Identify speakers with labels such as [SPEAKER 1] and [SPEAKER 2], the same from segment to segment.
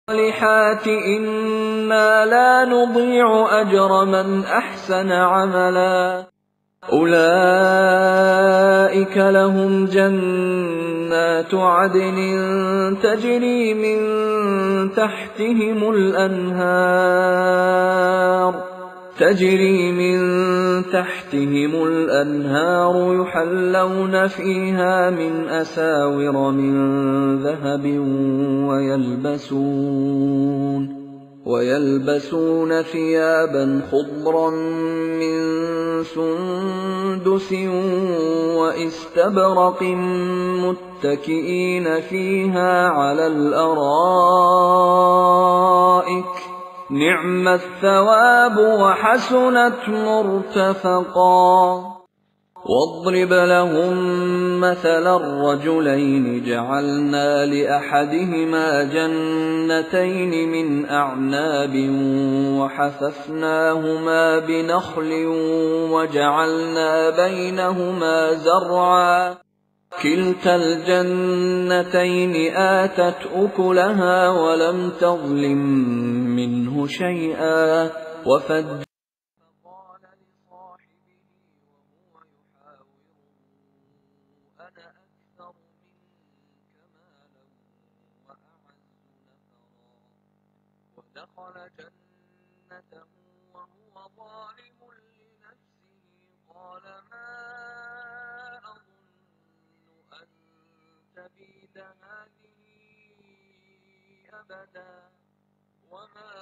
[SPEAKER 1] الصالحات إنا لا نضيع أجر من أحسن عملا أولئك لهم جنات عدن تجري من تحتهم الأنهار يحلون فيها من أساور من ذهب ويلبسون ثيابا خضرا من سندس واستبرق متكئين فيها على الأرائك نعم الثواب وحسنت مرتفقا واضرب لهم مثلا الرجلين جعلنا لأحدهما جنتين من أعناب وحففناهما بنخل وجعلنا بينهما زرعا كلتا الجنتين آتت أكلها ولم تظلم منه شيئا وفجر ودخل جنته وهو ظالم لنفسه قال ما أظن أن تبيد هذه أبدا وما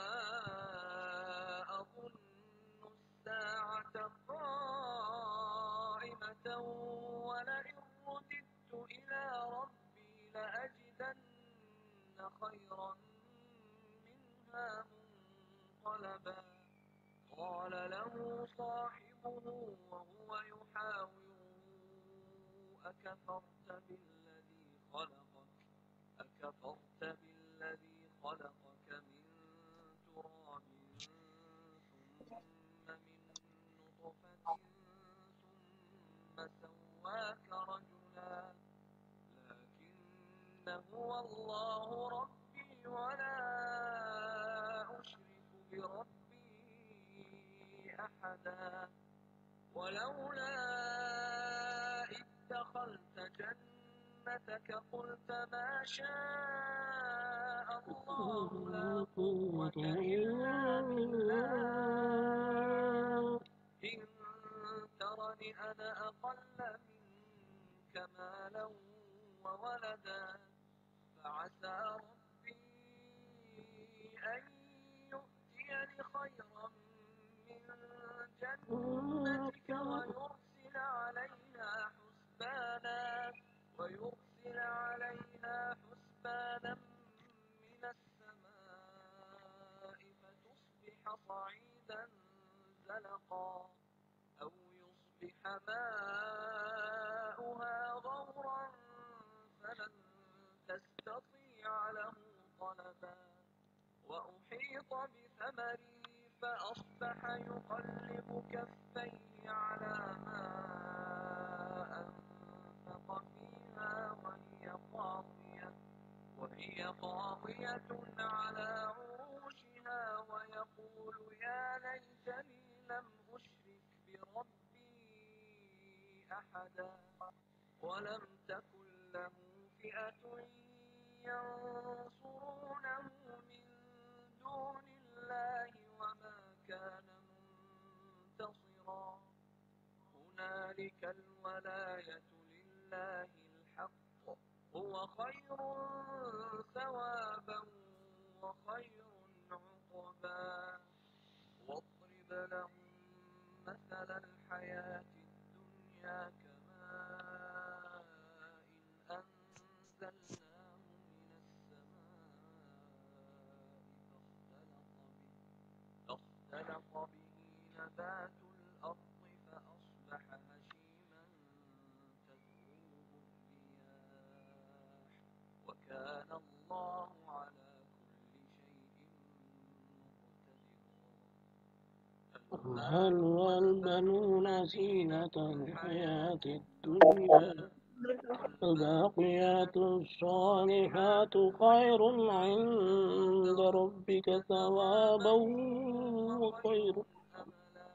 [SPEAKER 1] أظن الساعة قائمة ولئن رددت إلى ربي لأجدن خيرا منقلبا قال له صاحبه وهو يحاوره أكفرت بالذي خلقك من تراب ثم من نطفة ثم سواك رجلا لكن هو الله ربي ولا أشرك بربي أحدا ولولا إذ دخلت جنتك قلت ما شاء الله لا قوة إلا بالله إن ترني أنا أقل منك مالا وولدا فعسى ربي أن يؤتيني خيرا من جنتك ويرسل عليها حسبانا من السماء فتصبح صعيدا زلقا أو يصبح ماؤها غورا فلن تستطيع له طلبا وأحيط بثمره فأصبح يقلب كفيه على ما أنفق فيها وهي خاوية على عروشها ويقول يا ليتني لم أشرك بربي أحدا ولم تكن له فئة ينصرونه من دون الله وما كان منتصرا هنالك الولاية لله الحق هو خير ثوابا وخير عقبا واضرب لهم مثل الحياة الدنيا كماء أنزلناه من السماء فاختلط به نبات الأرض فأصبح هشيما تذروه الرياح وكان الله على كل شيء مقتدرا.
[SPEAKER 2] المال والبنون زينة الحياة الدنيا الباقيات الصالحات خير عند ربك ثوابا وخير
[SPEAKER 1] أملا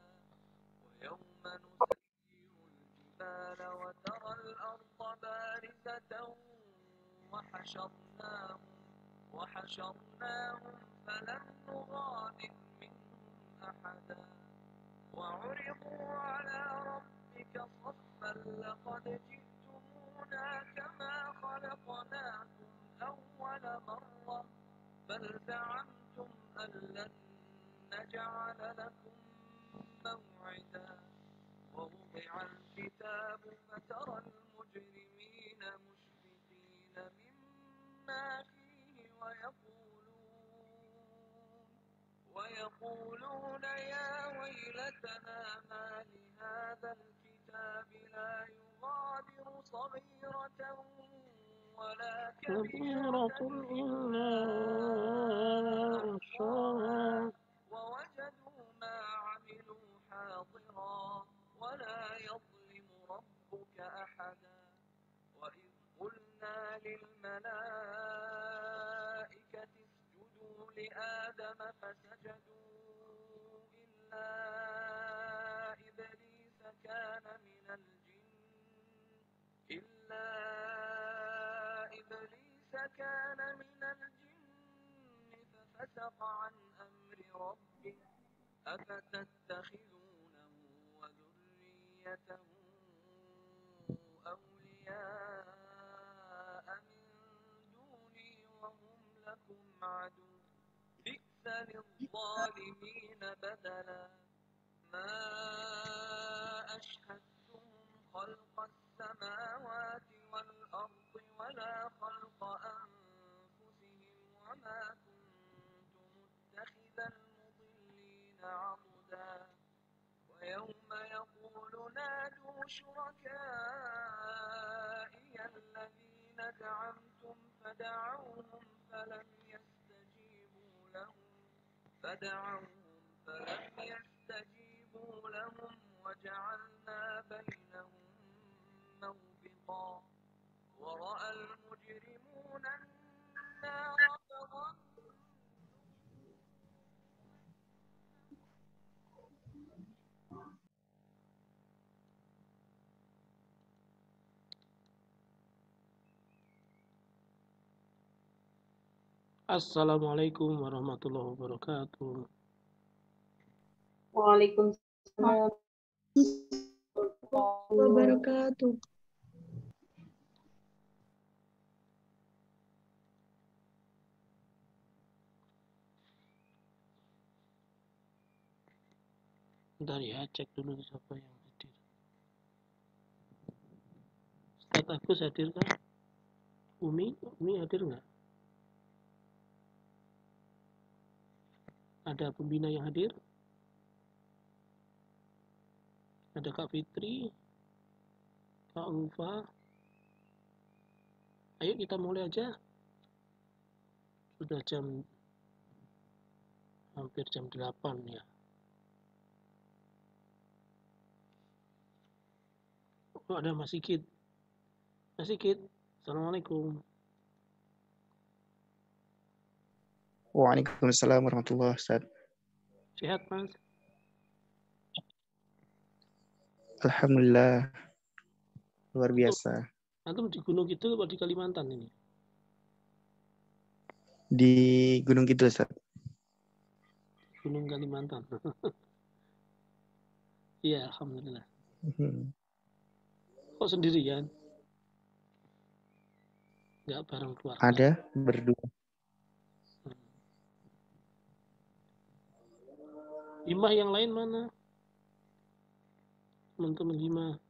[SPEAKER 1] ويوم نسير الجبال وترى الأرض بارزة وحشرناهم فلم نغادر منهم أحدا وعرضوا على ربك صفا لقد جئتمونا كما خلقناكم أول مرة بل زعمتم أن لن نجعل لكم موعدا ووضع الكتاب فترى المجرمين مشفقين مما فيه ويقولون يا ويلتنا ما لهذا الكتاب لا يغادر صغيرة ولا كبيرة
[SPEAKER 2] إلا أحصاها
[SPEAKER 1] ووجدوا ما عملوا حاضرا ولا يظلم ربك أحدا وإذ قلنا للملائكة اسجدوا لآدم فسجدوا إلا إبليس كان من الجن ففسق عن أمر ربه أفتتخذونه وذريته أولياء من دوني وهم لكم عدو بئس للظالمين بدلا ما أشهدتهم خلق السماوات والأرض ولا خلق أنفسهم وما كنت متخذ المضلين عضدا ويوم يقول نادوا شركائي الذين زعمتم فدعوهم فلم يستجيبوا لهم وجعلنا بينهم موبقا ورأى المجرمون النار
[SPEAKER 2] Assalamualaikum warahmatullahi wabarakatuh.
[SPEAKER 3] Waalaikumsalam
[SPEAKER 4] wabarakatuh.
[SPEAKER 2] Bentar ya, cek dulu siapa yang hadir. Ustaz Agus hadir kan? Umi hadir nggak? Ada pembina yang hadir? Ada Kak Fitri, Kak Ulfa. Ayo kita mulai aja. Sudah hampir jam 8 ya. Oh, ada Mas Sigit. Mas Sigit, Assalamualaikum.
[SPEAKER 5] Waalaikumsalam warahmatullahi wabarakatuh.
[SPEAKER 2] Sehat Mas?
[SPEAKER 5] Alhamdulillah, luar biasa.
[SPEAKER 2] Antum di Gunung Kidul atau di Kalimantan ini?
[SPEAKER 5] Di Gunung Kidul, Ustaz.
[SPEAKER 2] Gunung Kalimantan. Iya, alhamdulillah. Kok sendirian? Nggak bareng keluarga?
[SPEAKER 5] Ada berdua.
[SPEAKER 2] Himah yang lain mana? Teman-teman Himah.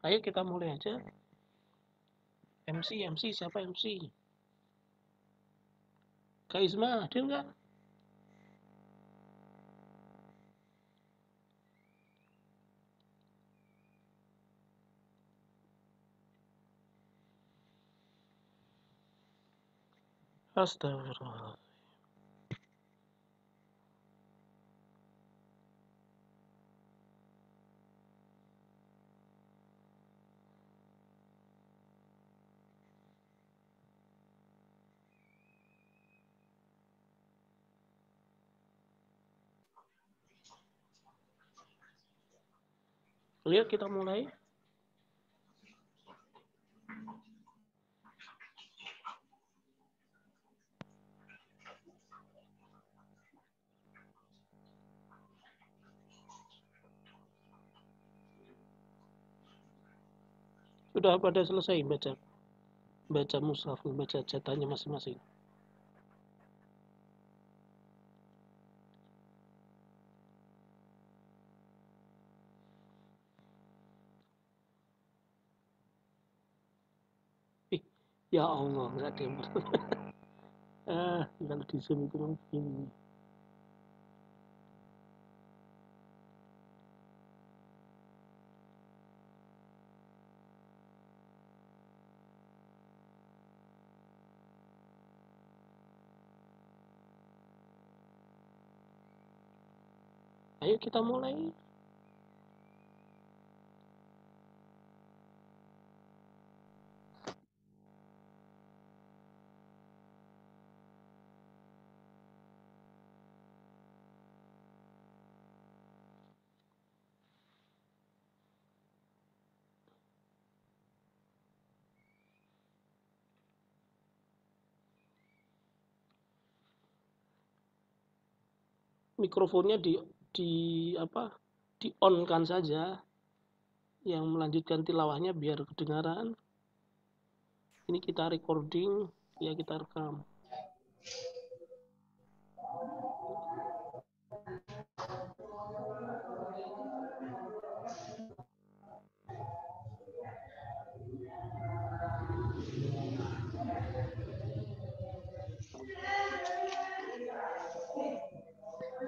[SPEAKER 2] Ayo kita mulai aja. MC siapa MC? Kak Isma hadir nggak? Astagfirullah. Lihat, kita mulai. Sudah pada selesai baca mushaf, baca catatannya masing-masing. Ya Allah, nggak ada yang kalau di Zoom itu begini. Ayo kita mulai. Mikrofonnya di on kan saja, yang melanjutkan tilawahnya biar kedengaran. Ini kita recording, ya kita rekam.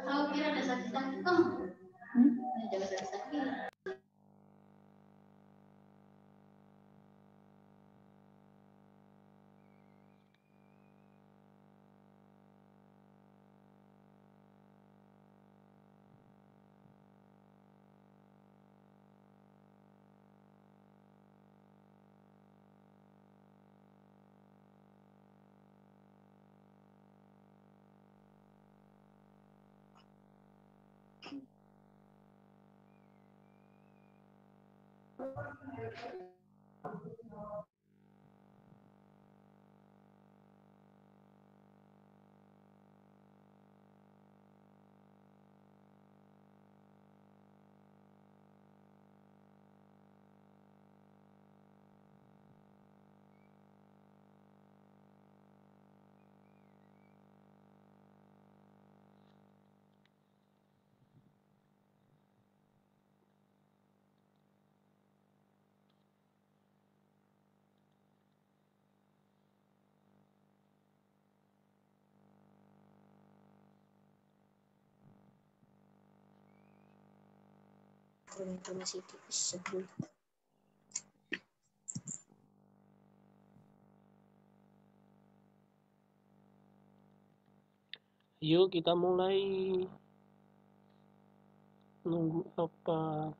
[SPEAKER 3] Tahu kira ada sakit-sakit kamu? Jangan sakit-sakit. Informasi itu sebelum
[SPEAKER 2] Yuk kita mulai. Nunggu apa?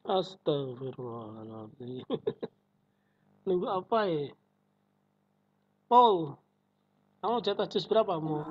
[SPEAKER 2] Astagfirullahaladzim. Nunggu apa ya? Paul, kamu jatah jus berapa mau?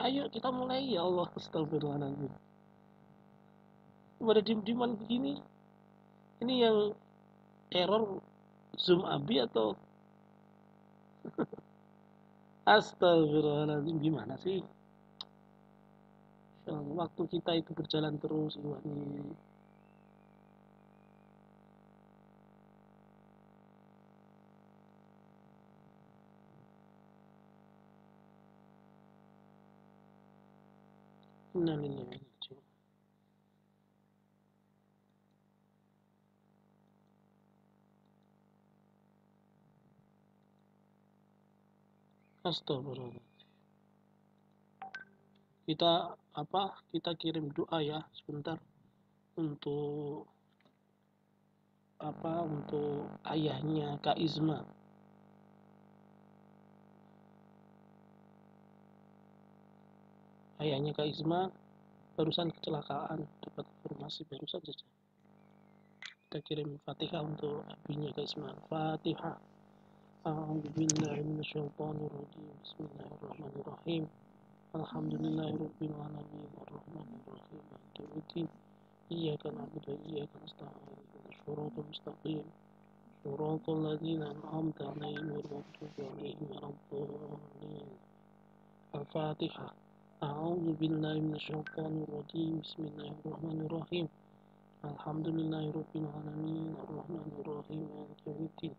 [SPEAKER 2] Ayo kita mulai ya Allah. Astagfirullahaladzim. Pada diem-dieman begini. Ini yang error Zoom Abi atau astagfirullahaladzim, gimana sih? Waktu kita itu berjalan terus ini. Innalillahi. Astagfirullah. Kita kirim doa ya sebentar untuk ayahnya Kak Isma. Ayahnya Kak Isma barusan kecelakaan, dapat informasi barusan saja. Kita kirim Fatihah untuk abinya Kak Isma. Fatihah. A'udzubillahi minasyaitonirrajim. Bismillahirrahmanirrahim. Alhamdulillahirabbil alamin arrahmanir rahim maliki yaumiddin. Iyyaka na'budu wa iyyaka nasta'in. Ihdinas siratal mustaqim. Siratal ladzina an'amta 'alaihim ghairil maghdubi 'alaihim waladdallin. Al-Fatihah. A'udzubillahi minasyaitonir rajim. Bismillahirrahmanirrahim. Alhamdulillahirabbil alamin arrahmanir rahim maliki yaumiddin.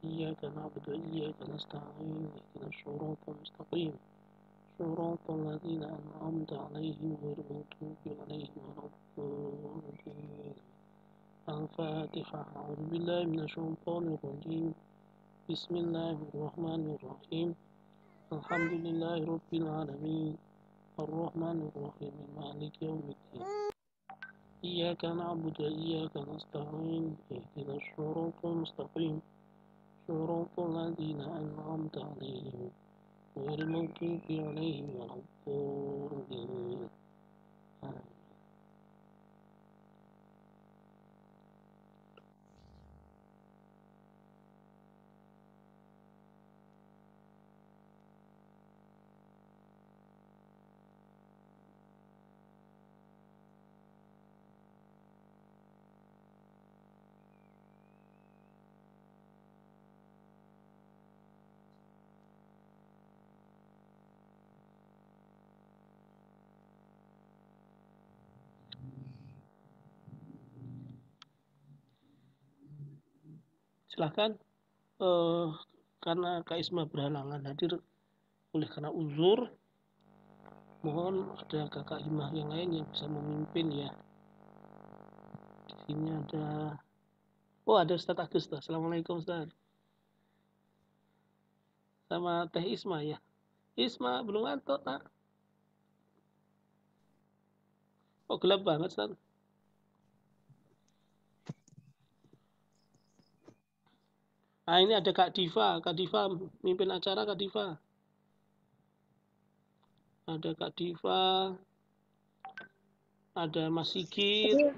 [SPEAKER 2] Iyyaka na'budu wa iyyaka nasta'in. Ihdinas siratal mustaqim. صراط الذين أنعمت عليهم غير المغضوب عليهم ولا الضالين. الفاتحة. أعوذ بالله من الشيطان الرجيم. بسم الله الرحمن الرحيم. الحمد لله رب العالمين الرحمن الرحيم مالك يوم الدين. إياك نعبد وإياك نستعين. اهدنا الصراط المستقيم صراط الذين أنعمت عليهم غير المغضوب عليهم ولا الضالين. Silahkan, karena Kak Isma berhalangan hadir oleh karena uzur, mohon ada kakak Himah yang lain yang bisa memimpin ya. Di sini ada, ada Ustadz Agusta. Assalamualaikum Ustadz. Sama Teh Isma ya. Isma belum ngantuk nak? Oh gelap banget Ustadz. Nah ini ada Kak Diva mimpin acara Kak Diva. Ada Kak Diva, ada Mas Sigit,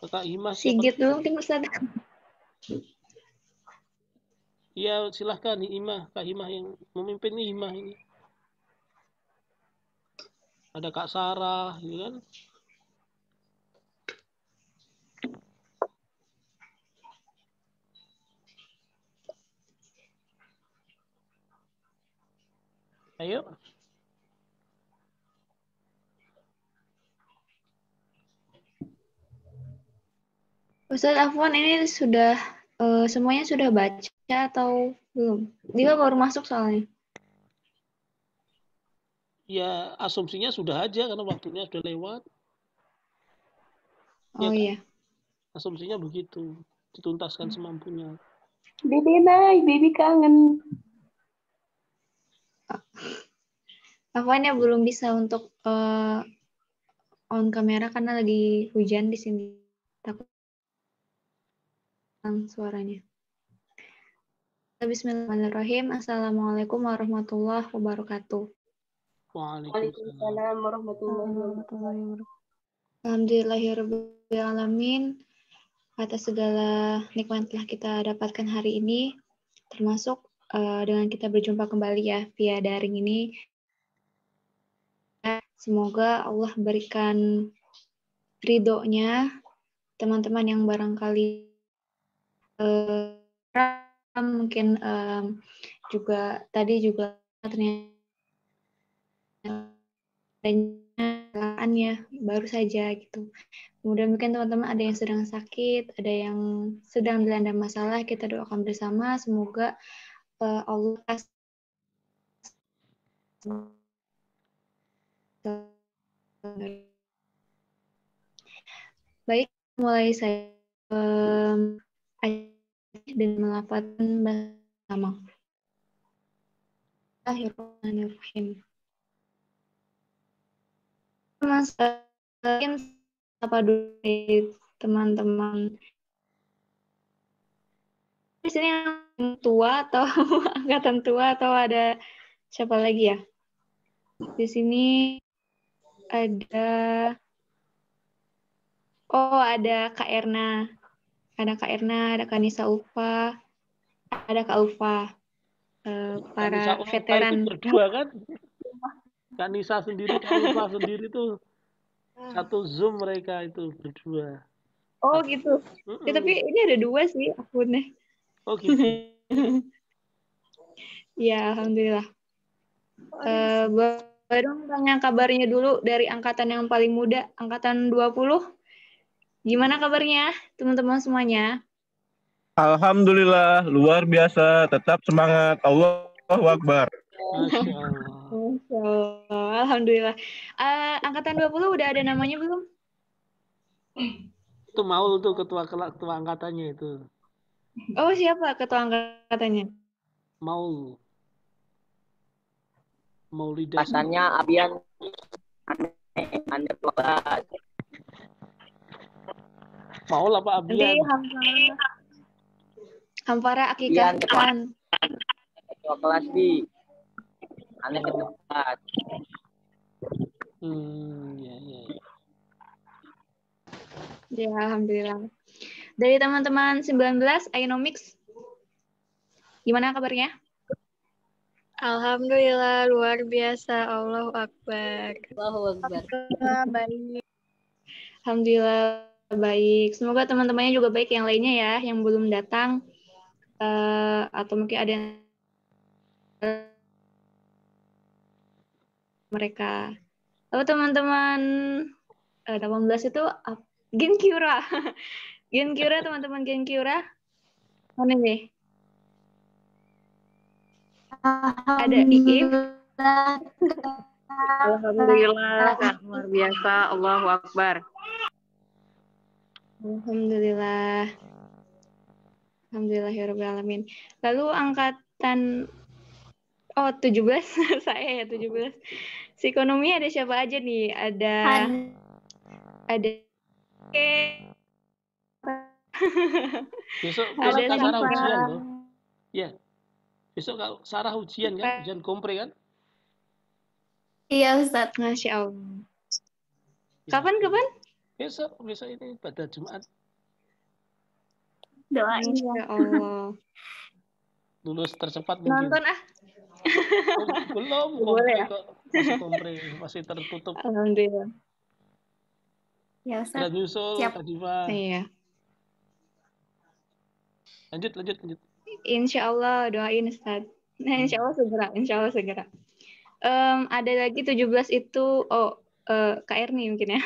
[SPEAKER 2] Kak Himah.
[SPEAKER 4] Sigit dulu mungkin Ustaz.
[SPEAKER 2] Iya silahkan Himah, Kak Himah yang memimpin nih Himah ini. Ada Kak Sarah, gitu kan? Ayo.
[SPEAKER 4] Ustaz Afwan ini sudah semuanya sudah baca atau belum? Dia baru masuk soalnya.
[SPEAKER 2] Ya asumsinya sudah aja karena waktunya sudah lewat.
[SPEAKER 4] Oh iya.
[SPEAKER 2] Asumsinya begitu, dituntaskan semampunya.
[SPEAKER 6] Baby kangen.
[SPEAKER 4] Afwannya belum bisa untuk on kamera karena lagi hujan di sini. Takut suaranya. Bismillahirrahmanirrahim. Assalamualaikum warahmatullahi wabarakatuh.
[SPEAKER 6] Waalaikumsalam warahmatullahi wabarakatuh.
[SPEAKER 4] Alhamdulillahirabbil alamin. Atas segala nikmat yang telah kita dapatkan hari ini, termasuk dengan kita berjumpa kembali ya via daring ini. Semoga Allah berikan ridhonya teman-teman yang barangkali mungkin juga tadi juga ternyata adanya baru saja gitu. Kemudian mungkin teman-teman ada yang sedang sakit, ada yang sedang dilanda masalah, kita doakan bersama semoga Allah baik, mulai saya dan melafalkan bersama. Bismillahirrahmanirrahim. Mungkin apa dulu teman-teman di sini yang tua atau angkatan tua atau ada siapa lagi ya? Di sini ada Kak Erna. Ada Kak Erna, ada Kak Nisa Ulfa, ada Kak Ulfa. Para veteran.
[SPEAKER 2] Itu berdua kan? Kak Nisa sendiri, Kak Ulfa sendiri tuh satu Zoom mereka itu berdua.
[SPEAKER 4] Oh gitu. Ya, tapi ini ada 2 sih akunnya.
[SPEAKER 2] Oh gitu.
[SPEAKER 4] Ya, alhamdulillah. Boleh dong tanya kabarnya dulu dari angkatan yang paling muda, angkatan 20. Gimana kabarnya teman-teman semuanya?
[SPEAKER 7] Alhamdulillah, luar biasa. Tetap semangat. Allahu Akbar.
[SPEAKER 2] Masya Allah.
[SPEAKER 4] Masya Allah. Alhamdulillah. Angkatan 20 udah ada namanya belum?
[SPEAKER 2] Itu Maul tuh ketua angkatannya itu.
[SPEAKER 4] Oh, siapa ketua angkatannya?
[SPEAKER 2] Maul. Maulidah.
[SPEAKER 1] Pasannya Abian aneh tua.
[SPEAKER 2] Maul apa Abian?
[SPEAKER 4] Nanti Hampara akikahkan.
[SPEAKER 1] Ketua kelas di aneh ketua kelas.
[SPEAKER 2] Ya.
[SPEAKER 4] Ya, alhamdulillah. Dari teman-teman 19 Ainomix, gimana kabarnya?
[SPEAKER 6] Alhamdulillah, luar biasa. Allahu Akbar.
[SPEAKER 3] Allahu Akbar.
[SPEAKER 6] Baik.
[SPEAKER 4] Alhamdulillah baik. Semoga teman-temannya juga baik yang lainnya ya, yang belum datang. Atau mungkin ada yang mereka. Lalu teman-teman 18 itu Genkyura. Genkyura, teman-teman Genkyura. Mana nih? Ada Iif.
[SPEAKER 6] Alhamdulillah, luar biasa. Allahu Akbar.
[SPEAKER 4] Alhamdulillah. Alhamdulillahirrahmanirrahim. Lalu angkatan 17 saya ya 17. Psikonomi ada siapa aja nih? Ada
[SPEAKER 2] Besok
[SPEAKER 4] ada
[SPEAKER 2] Kak Sarah
[SPEAKER 4] siapa?
[SPEAKER 2] ujian loh. Ya. Besok Kak Sarah ujian kan? Ujian kompre kan?
[SPEAKER 3] Iya, Ustaz.
[SPEAKER 4] Masya Allah. Kapan?
[SPEAKER 2] Besok ini pada Jumat.
[SPEAKER 3] Doain ya.
[SPEAKER 4] Masya Allah.
[SPEAKER 2] Lulus tercepat mungkin.
[SPEAKER 4] Nonton ah.
[SPEAKER 2] Belum,
[SPEAKER 4] Boleh ya?
[SPEAKER 2] kok. Masih kompre, masih tertutup.
[SPEAKER 4] Alhamdulillah.
[SPEAKER 3] Ya, Ustaz.
[SPEAKER 2] Ada nyusul,
[SPEAKER 3] Siap.
[SPEAKER 2] Kak Diva.
[SPEAKER 4] Iya.
[SPEAKER 2] Lanjut.
[SPEAKER 4] Insya Allah doain Ustaz. Nah, insya Allah segera. Ada lagi 17 itu, Kak Erni mungkin ya.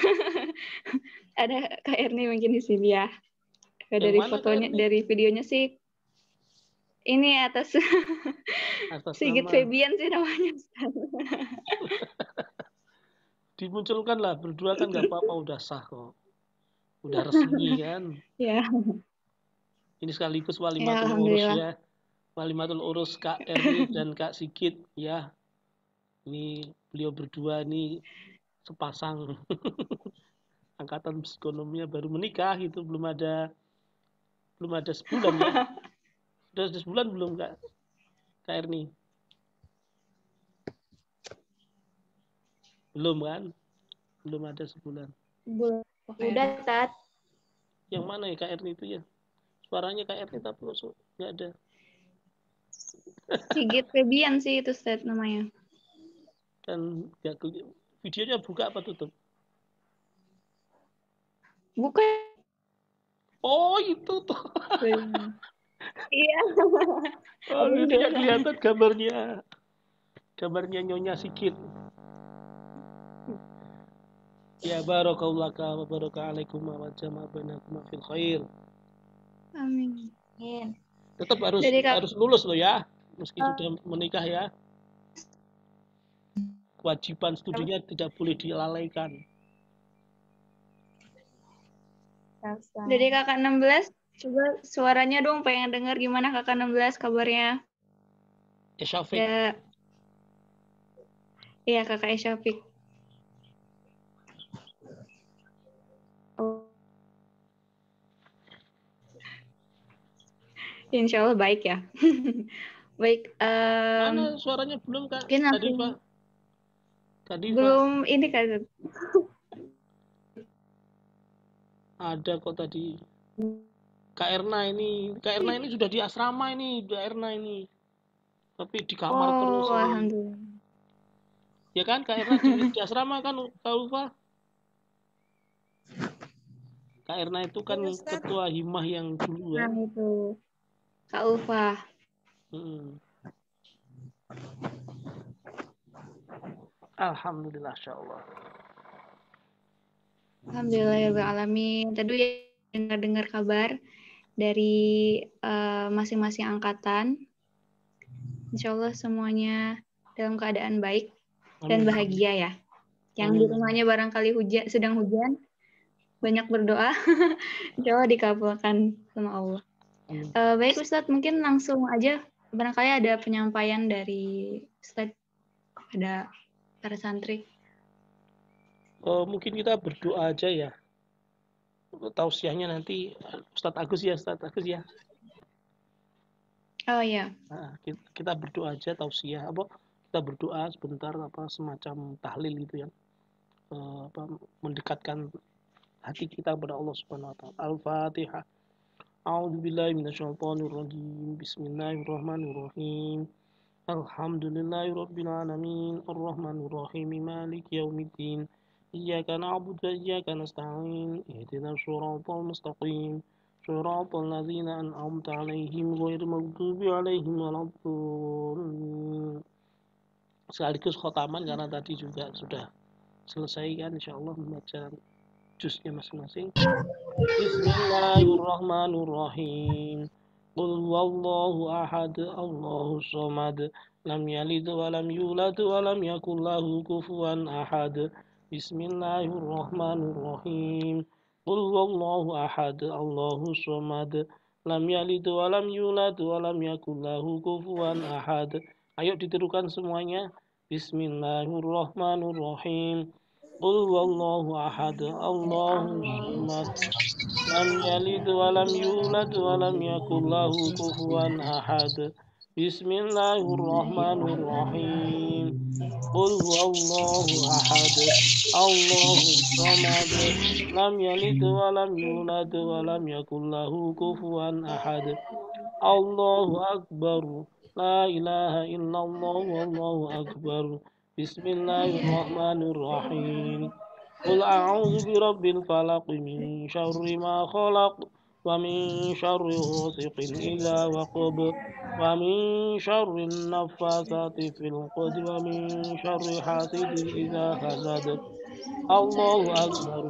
[SPEAKER 4] Ada Kak Erni mungkin di sini ya. Dari
[SPEAKER 2] mana
[SPEAKER 4] fotonya,
[SPEAKER 2] Kak Erni?
[SPEAKER 4] dari videonya sih. Ini atas Sigit
[SPEAKER 2] nama.
[SPEAKER 4] Febian sih namanya.
[SPEAKER 2] Dimunculkan lah, berdua kan nggak apa-apa, udah sah kok. Udah resmi kan.
[SPEAKER 4] Ya.
[SPEAKER 2] Ini sekaligus
[SPEAKER 4] Ya,
[SPEAKER 2] walimatul urus
[SPEAKER 4] alhamdulillah.
[SPEAKER 2] ya. Walimatul urus Kak Erni dan Kak Sigit ya. Ini beliau berdua nih sepasang. Angkatan psikonominya baru menikah gitu, belum ada sebulan ya. Sudah sebulan belum Kak Erni? Belum kan? Belum ada sebulan.
[SPEAKER 4] Udah, Tat.
[SPEAKER 2] Yang mana ya Kak Erni itu ya? Suaranya Kak Erni tapi nggak ada.
[SPEAKER 4] Sigit Febian sih itu Ustaz namanya.
[SPEAKER 2] Kan nggak videonya buka apa tutup?
[SPEAKER 4] Bukan.
[SPEAKER 2] Oh itu tuh.
[SPEAKER 4] Iya.
[SPEAKER 2] Oh, itu yang kelihatan gambarnya Nyonya Sigit. Ya barakallahu wa barakaalaikum wa jama'a bainakum fil khair.
[SPEAKER 4] Amin.
[SPEAKER 2] Tetap
[SPEAKER 4] Jadi
[SPEAKER 2] harus lulus loh ya, meski sudah menikah ya. Kewajiban studinya tidak boleh dilalaikan.
[SPEAKER 4] Dari kakak 16, coba suaranya dong, pengen dengar gimana kakak 16 kabarnya.
[SPEAKER 2] Syafiq.
[SPEAKER 4] Ya. Iya kakak Syafiq. Insya Allah baik ya. Baik.
[SPEAKER 2] Mana suaranya belum Kak? Tadi Pak.
[SPEAKER 4] Belum ini Kak.
[SPEAKER 2] Ada kok tadi. Kak Erna ini sudah di asrama ini, Kak Erna ini. Tapi di kamar terus.
[SPEAKER 4] Oh, alhamdulillah.
[SPEAKER 2] Ya kan Kak Erna di asrama kan Kak Ulfa? Kak Erna itu kan ketua himah yang dulu ya.
[SPEAKER 4] Nah, itu. Kak Ulfa.
[SPEAKER 2] Alhamdulillah insyaallah.
[SPEAKER 4] Alhamdulillahirrahmanirrahim. Tadi dengar kabar dari masing-masing angkatan. Insya Allah semuanya dalam keadaan baik dan bahagia ya. Yang di rumahnya barangkali sedang hujan, banyak berdoa. Insya Allah dikabulkan sama Allah. Baik Ustadz, mungkin langsung aja. Barangkali ada penyampaian dari Ustadz kepada para santri.
[SPEAKER 2] Mungkin kita berdoa aja ya. Tausiahnya nanti Ustadz Agus ya.
[SPEAKER 4] Oh iya.
[SPEAKER 2] Nah, kita berdoa aja tausiah. Kita berdoa sebentar semacam tahlil gitu ya. Mendekatkan hati kita kepada Allah Subhanahu wa taala. Al-Fatihah. A'udzubillahi minasyaitonirrajim. Bismillahirrahmanirrahim. Alhamdulillahirabbil alamin. Arrahmanirrahim. Maliki yaumiddin. Iyyaka na'budu wa iyyaka nasta'in. Ihdinas shiratal mustaqim. Shiratal ladzina an'amta 'alaihim ghairil maghdubi 'alaihim waladdallin. Sekaligus khotaman karena tadi juga sudah selesai kan insyaallah membaca juznya masing-masing. Bismillahirrahmanirrahim. Qul huwallahu ahad, Allahus samad, lam yalid wa lam yulad wa lam yakul lahu kufuwan ahad. Bismillahirrahmanirrahim. Qul huwallahu ahad, Allahus samad, lam yalid wa lam yulad wa lam yakul lahu kufuwan ahad. Ayo ditirukan semuanya. Bismillahirrahmanirrahim. Qul huwallahu ahad, Allahus samad, lam yalid wa lam yulad wa lam yakul lahu kufuwan ahad. Bismillahirrahmanirrahim. Qul huwallahu ahad, Allahus samad, lam yalid wa lam yulad wa lam yakul lahu kufuwan ahad. Allahu akbar. La ilaha illallah wallahu akbar. Bismillahirrahmanirrahim. Qul a'udzu birabbil falaq min syarri ma khalaq wa min syarri ghasiqin idza waqab wa min syarri naffasati fil 'uqad wa min syarri hasidin idza hasad. Allahu akbar.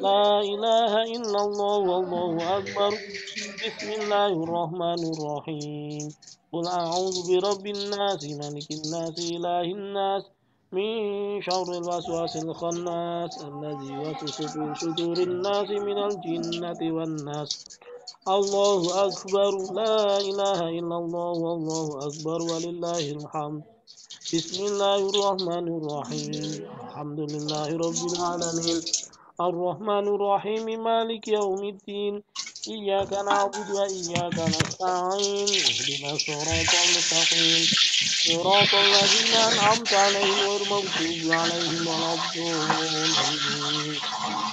[SPEAKER 2] La ilaha illallah wallahu akbar. Bismillahirrahmanirrahim. Qul a'udzu birabbin nas, malikin nas, ilahin nas, min syarril waswasil khannas, alladzi yuwaswisu fi sudurin nas minal jinnati wan nas. Allahu akbar. La ilaha illallah wallahu akbar walillahil hamd. Bismillahirrahmanirrahim. Alhamdulillahirabbil alamin. Ar-Rahmanir-Rahim. Maliki yaumiddin. Iyyaka na'budu wa iyyaka nasta'in. Ihdinas shiratal mustaqim. Shiratal ladzina an'amta 'alaihim ghairil maghdubi 'alaihim waladdallin.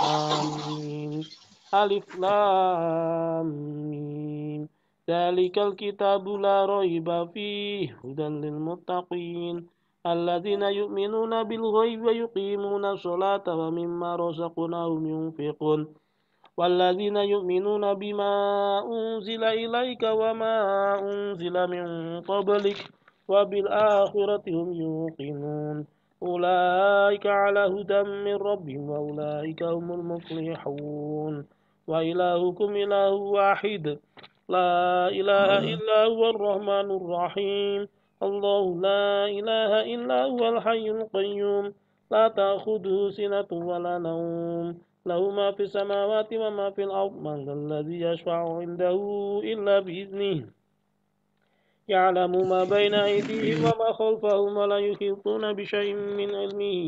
[SPEAKER 2] Amin. Alif lam mim. ذلك الكتاب لا ريب فيه هدى للمتقين الذين يؤمنون بالغيب ويقيمون الصلاة ومما رزقناهم ينفقون والذين يؤمنون بما أنزل إليك وما أنزل من قبلك وبالآخرة هم يوقنون أولئك على هدى من ربهم وأولئك هم المفلحون وإلهكم إله واحد لا إله إلا هو الرحمن الرحيم الله لا إله إلا هو الحي القيوم لا تأخذه سنة ولا نوم له ما في السماوات وما في الأرض من ذا الذي يشفع عنده إلا بإذنه يعلم ما بين أيديهم وما خلفهم ولا يحيطون بشيء من علمه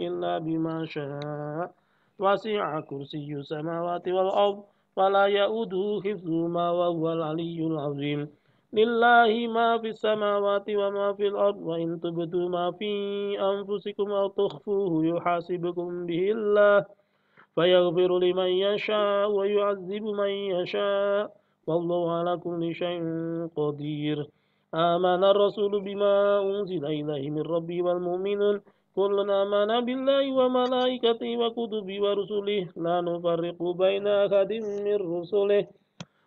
[SPEAKER 2] إلا بما شاء وسع كرسي السماوات والأرض ولا يؤوده حفظهما وهو العلي العظيم لله ما في السماوات وما في الأرض وإن تبدوا ما في أنفسكم أو تخفوه يحاسبكم به الله فيغفر لمن يشاء ويعذب من يشاء والله على كل شيء قدير آمن الرسول بما أنزل إليه من ربه والمؤمنون كل آمن بالله وملائكته وكتبه ورسله لا نفرق بين أحد من رسله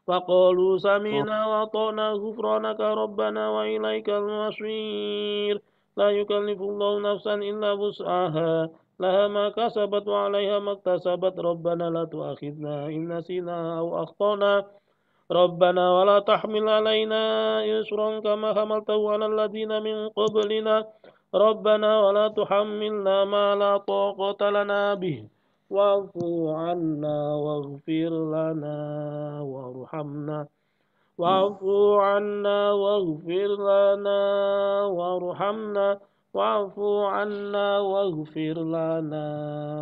[SPEAKER 2] وقالوا سمعنا وأطعنا غفرانك ربنا وإليك المصير لا يكلف الله نفسا إلا وسعها لها ما كسبت وعليها ما اكتسبت ربنا لا تؤاخذنا إن نسينا أو أخطأنا ربنا ولا تحمل علينا إصرا كما حملته على الذين من قبلنا ربنا ولا تحملنا ما لا طاقة لنا به واعف عنا واغفر لنا وارحمنا واعف عنا واغفر لنا وارحمنا واعف عنا واغفر لنا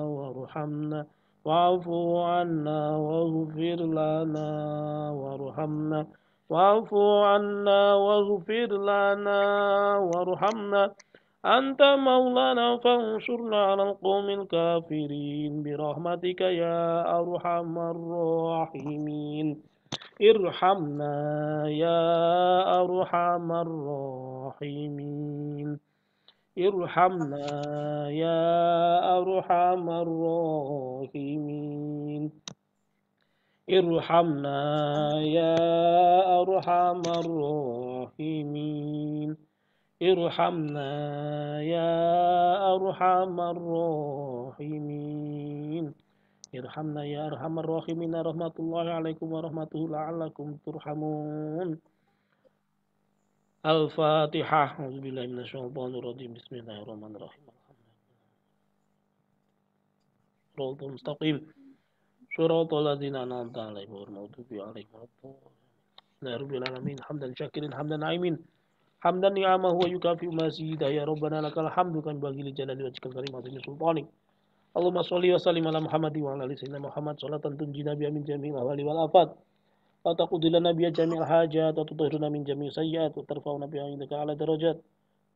[SPEAKER 2] وارحمنا واعف عنا واغفر لنا وارحمنا واعف عنا واغفر لنا وارحمنا أنت مولانا فانصرنا على القوم الكافرين برحمتك يا أرحم الراحمين ارحمنا يا أرحم الراحمين ارحمنا يا أرحم الراحمين ارحمنا يا أرحم الراحمين ارحمنا يا أرحم الراحمين ارحمنا يا أرحم الراحمين رحمة الله عليكم ورحمته لعلكم ترحمون الفاتحة أعوذ بالله من الشيطان الرجيم بسم الله الرحمن الرحيم صراط المستقيم صراط الذين أنعمت عليهم غير المغضوب عليهم ولا الضالين رب العالمين حمدا شاكرين حمدا نعيمين حمدا نعمه ويكافئ مزيدا يا ربنا لك الحمد كما ينبغي لجلال وجهك الكريم وعظيم سلطانك اللهم صل وسلم على محمد وعلى ال سيدنا محمد صلاة تنجينا بها من جميع الأهوال والآفات وتقضي لنا بها جميع الحاجات وتطهرنا من جميع السيئات وترفعنا بها عندك على درجات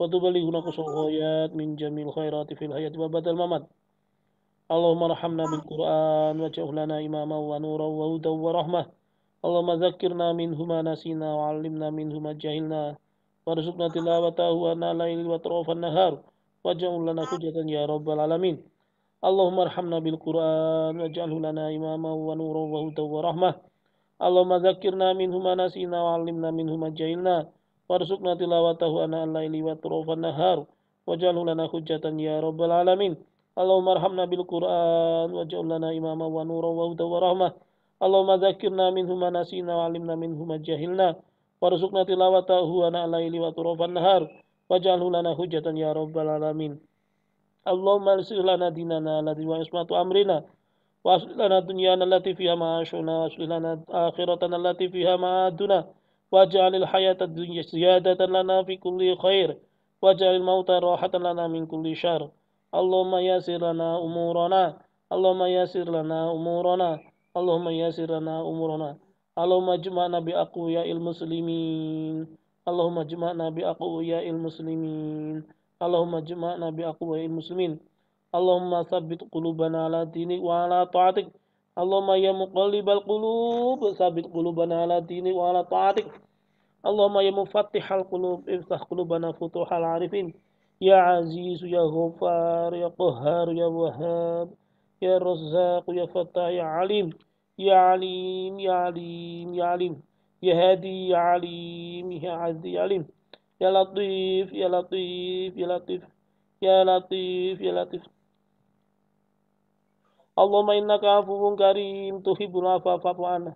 [SPEAKER 2] وتبلغنا قصر الغايات من جميع الخيرات في الحياة وبعد الممات اللهم ارحمنا بالقرآن واجعله لنا إماما ونورا وهدى ورحمة اللهم ذكرنا منه ما نسينا وعلمنا منه ما جهلنا وارزقنا تلاوته آناء الليل وأطراف النهار واجعل لنا حجة يا رب العالمين اللهم ارحمنا بالقرآن واجعله لنا إماما ونورا وهدى ورحمة اللهم ذكرنا منه ما نسينا وعلمنا منه ما جهلنا وارزقنا تلاوته آناء الليل وأطراف النهار واجعله لنا حجة يا رب العالمين اللهم ارحمنا بالقرآن واجعل لنا إماما ونورا وهدى ورحمة اللهم ذكرنا منه ما نسينا وعلمنا منه ما جهلنا وارزقنا تلاوته آناء الليل وأطراف النهار واجعله لنا حجة يا رب العالمين اللهم اصلح لنا ديننا الذي هو عصمة أمرنا واصلح لنا دنيانا التي فيها معاشنا واصلح لنا آخرتنا التي فيها معادنا واجعل الحياة الدنيا زيادة لنا في كل خير واجعل الموت راحة لنا من كل شر اللهم يسر لنا أمورنا اللهم يسر لنا أمورنا اللهم يسر لنا أمورنا اللهم اجمعنا بأقوياء المسلمين اللهم اجمعنا بأقوياء المسلمين اللهم اجمعنا بأقوياء المسلمين اللهم ثبت قلوبنا على دينك وعلى طاعتك Allahumma ya muqallibal qulub sabit qulubana ala dini wa ala ta'atik. Allahumma ya mufattihal qulub iftah qulubana futuhal arifin. Ya aziz ya ghafar ya qahhar ya wahhab ya razzaq ya fattah ya alim ya alim ya alim ya alim ya hadi ya alim ya hadi ya alim ya latif ya latif ya latif ya latif ya latif. Allahumma innaka afuwun karim tuhibbul afwa fa'fu anna.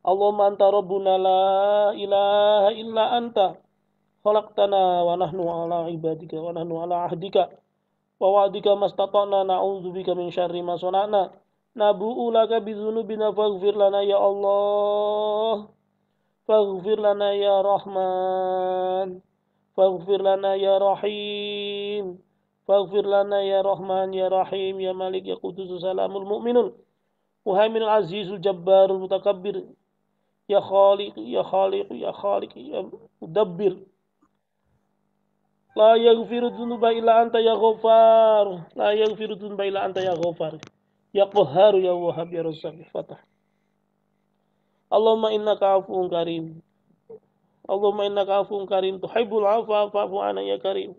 [SPEAKER 2] Allahumma anta rabbuna la ilaha illa anta khalaqtana wa nahnu ala ibadika wa nahnu ala ahdika wa wa'dika mastata'na na'udzubika min syarri ma sana'na nabu'u laka bidzunubina faghfir lana ya Allah faghfir lana ya Rahman faghfir lana ya Rahim faghfir lana ya Rahman ya Rahim ya Malik ya Qudus salamul mu'minun muhaiminul azizul jabbarul mutakabbir ya Khaliq ya Khaliq ya Khaliq ya Mudabbir. La yaghfiru dzunuba illa anta ya Ghaffar. La yaghfiru dzunuba illa anta ya Ghaffar. Ya Qahhar ya Wahhab ya Razzaq. Fatah. Allahumma innaka afuwun karim. Allahumma innaka afuwun karim tuhibbul afwa fa'fu anna ya karim.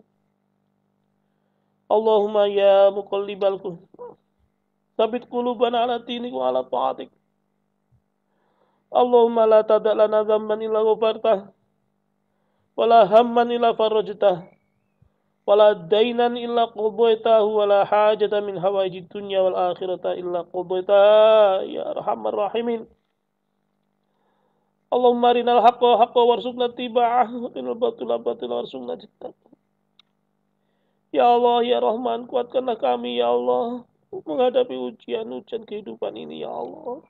[SPEAKER 2] Allahumma ya muqallibal qulub tsabbit qulubana ala dinik wa ala ta'atik. Allahumma la tada' lana dhanban illa ghafartah wala hamman illa farajtah wala dainan illa qadaitahu wala hajatan min hawaijid dunya wal akhirata illa qadaitaha ya arhamar rahimin. Allahumma arinal haqqa haqqa warzuqna tiba'ah wa arinal batila batila warzuqna ijtinabah. Ya Allah ya Rahman, kuatkanlah kami ya Allah menghadapi ujian kehidupan ini ya Allah.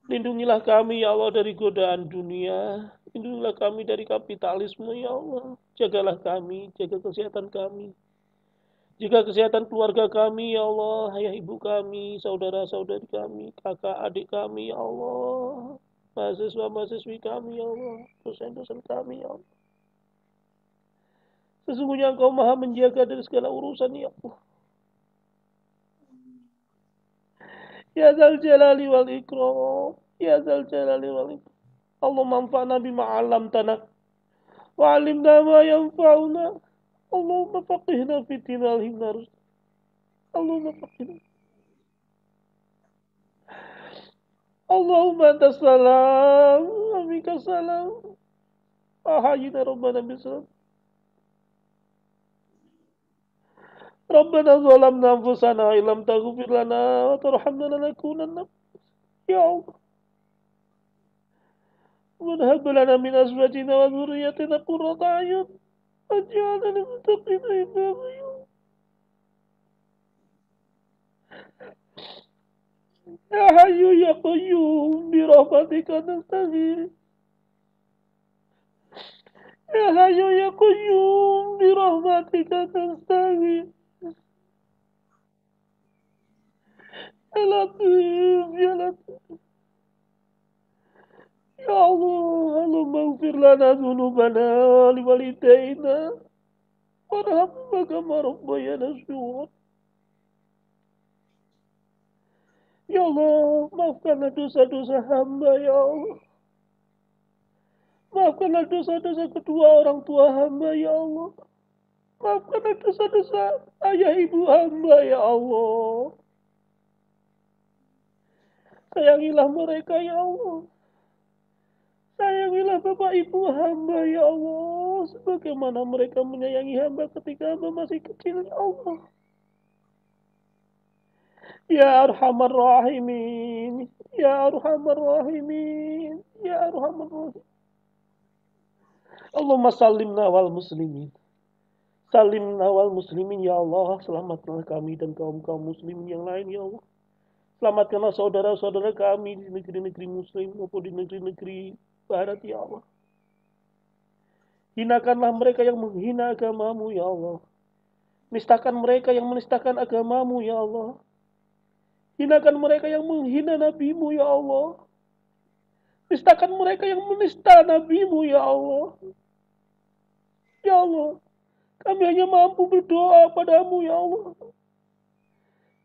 [SPEAKER 2] Lindungilah kami ya Allah dari godaan dunia. Lindungilah kami dari kapitalisme ya Allah. Jagalah kami, jaga kesehatan kami. Jaga kesehatan keluarga kami ya Allah. Ayah ibu kami, saudara-saudari kami, kakak adik kami ya Allah. Mahasiswa-mahasiswi kami ya Allah. Dosen-dosen kami ya Allah. Sesungguhnya Engkau maha menjaga dari segala urusan ya Allah. Ya Dzal Jalali wal Ikram. Ya Dzal Jalali wal Ikram. Allahumma anfa'na bima 'allamtana wa 'allimna ma yanfa'una. Allahumma faqihna fi din al-himna rusd. Allahumma faqihna. Allahumma antas salam wa minkas salam. Ahayina rabbana bisalam. Rabbana zalamna anfusana illam taghfir lana wa tarhamna lanakunanna ya Allah. Wa hab lana min azwajina wa dhurriyyatina qurrata a'yun waj'alna lil muttaqina imama ya Allah. Ya Hayyu ya Qayyum bi rahmatika nastaghith. Ya Hayyu ya Qayyum bi rahmatika nastaghith. Ya Latif, ya Latif. Ya Allah, Allahumma ighfir lana dhunubana wa liwalidayna warhamhuma kama rabbayana shighran. Ya Allah, maafkanlah dosa-dosa hamba ya Allah. Maafkanlah dosa-dosa kedua orang tua hamba ya Allah. Maafkanlah dosa-dosa ayah ibu hamba ya Allah. Sayangilah mereka ya Allah. Sayangilah bapak ibu hamba ya Allah. Sebagaimana mereka menyayangi hamba ketika hamba masih kecil ya Allah. Ya Arhamar Rahimin. Ya Arhamar Rahimin. Ya Arhamar Rahimin. Allahumma salimna wal muslimin. Salimna wal muslimin ya Allah. Selamatkanlah kami dan kaum-kaum muslimin yang lain ya Allah. Selamatkanlah saudara-saudara kami di negeri-negeri muslim maupun di negeri-negeri barat ya Allah. Hinakanlah mereka yang menghina agamamu ya Allah. Nistakan mereka yang menistakan agamamu ya Allah. Hinakan mereka yang menghina nabimu ya Allah. Nistakan mereka yang menista nabimu ya Allah. Ya Allah, kami hanya mampu berdoa padamu ya Allah.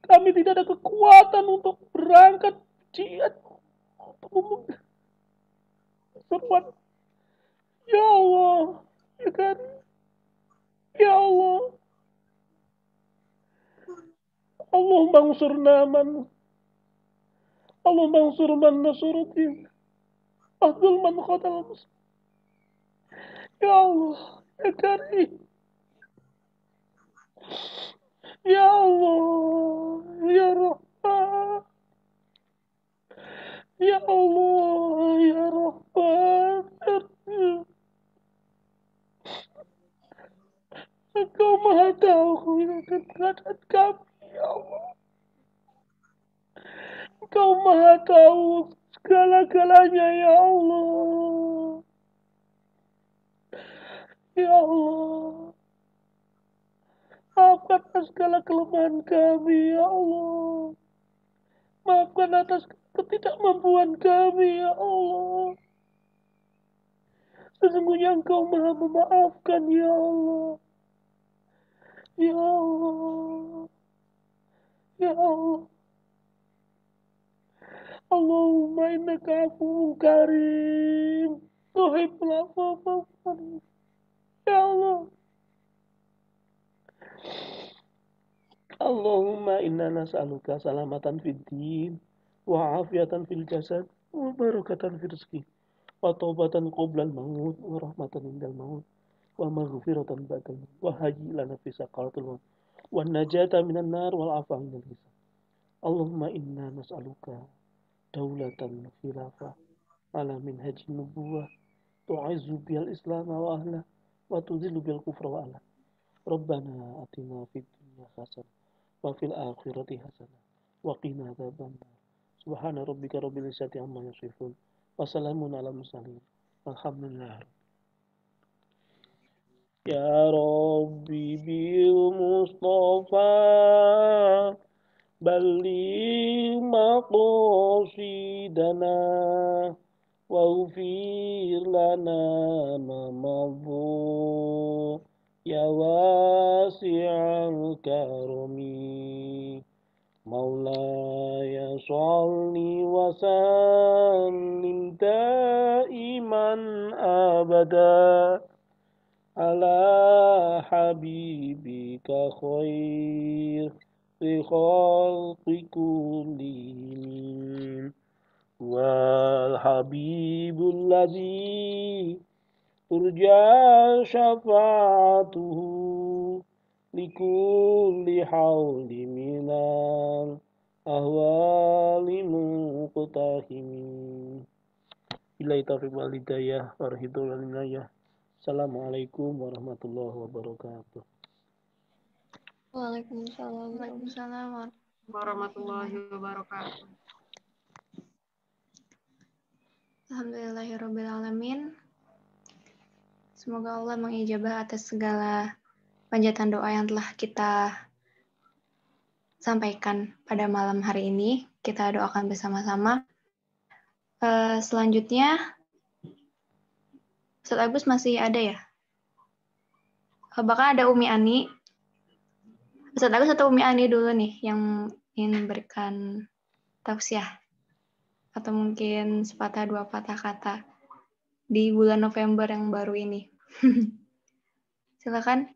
[SPEAKER 2] Kami tidak ada kekuatan untuk berangkat jihad untuk seruan. Ya Allah, ya kan? Ya Allah, Allahumma ansurna man Allahumma ansur man nasruddin Ahdul man khatal muslim. Ya Allah, ya Karim. Ya Allah, ya Rahman. Ya Allah, ya Rahman. Engkau maha tahu akan keadaan kami, ya Allah. Engkau maha tahu segala-galanya, ya Allah. Ya Allah. Maafkan atas segala kelemahan kami, ya Allah. Maafkan atas ketidakmampuan kami, ya Allah. Sesungguhnya Engkau maha memaafkan, ya Allah. Ya Allah. Ya Allah. Allahumma innaka afuwwun karim. Tuhibbul afwa fa'fu anni. Ya Allah. Allahumma inna nas'aluka salamatan fid din wa afiatan fil jasad wa barakatan fil rizqi wa taubatan qoblal maut wa rahmatan indal maut wa maghfiratan ba'dal maut wa hajilana fi saqaratil maut wa najata minan nar wal afa minal hisab. Allahumma inna nas'aluka daulatan khilafah ala minhajin nubuwah tu'izzu bil islam wa ahla wa tudhillu bil kufra wa ahla. Rabbana atina fid dunya hasanah wa fil akhirati hasanah wa qina adzabannar. Subhana rabbika rabbil izzati amma yasifun wa salamun alal mursalin walhamdulillah. Ya Rabbi bil Mustafa balligh maqasidana waghfir lana ma madhu ya wasi'al karami. Maulaya sholli wa sallim daiman abada ala habibika khair khalqi kullihim wal habibul ladzi turja syafa'atuhu likulli hawli minal ahwali muqtahimin. Billahi taufiq wal hidayah wa ridhul inayah. Assalamualaikum warahmatullahi wabarakatuh.
[SPEAKER 4] Waalaikumsalam.
[SPEAKER 6] Waalaikumsalam warahmatullahi wabarakatuh.
[SPEAKER 4] Alhamdulillahirabbil alamin. Semoga Allah mengijabah atas segala panjatan doa yang telah kita sampaikan pada malam hari ini. Kita doakan bersama-sama. Selanjutnya, Ustaz Agus masih ada ya? Bahkan ada Umi Ani. Ustaz Agus atau Umi Ani dulu nih yang ingin memberikan tausiah. Atau mungkin sepatah dua patah kata di bulan November yang baru ini. Silakan.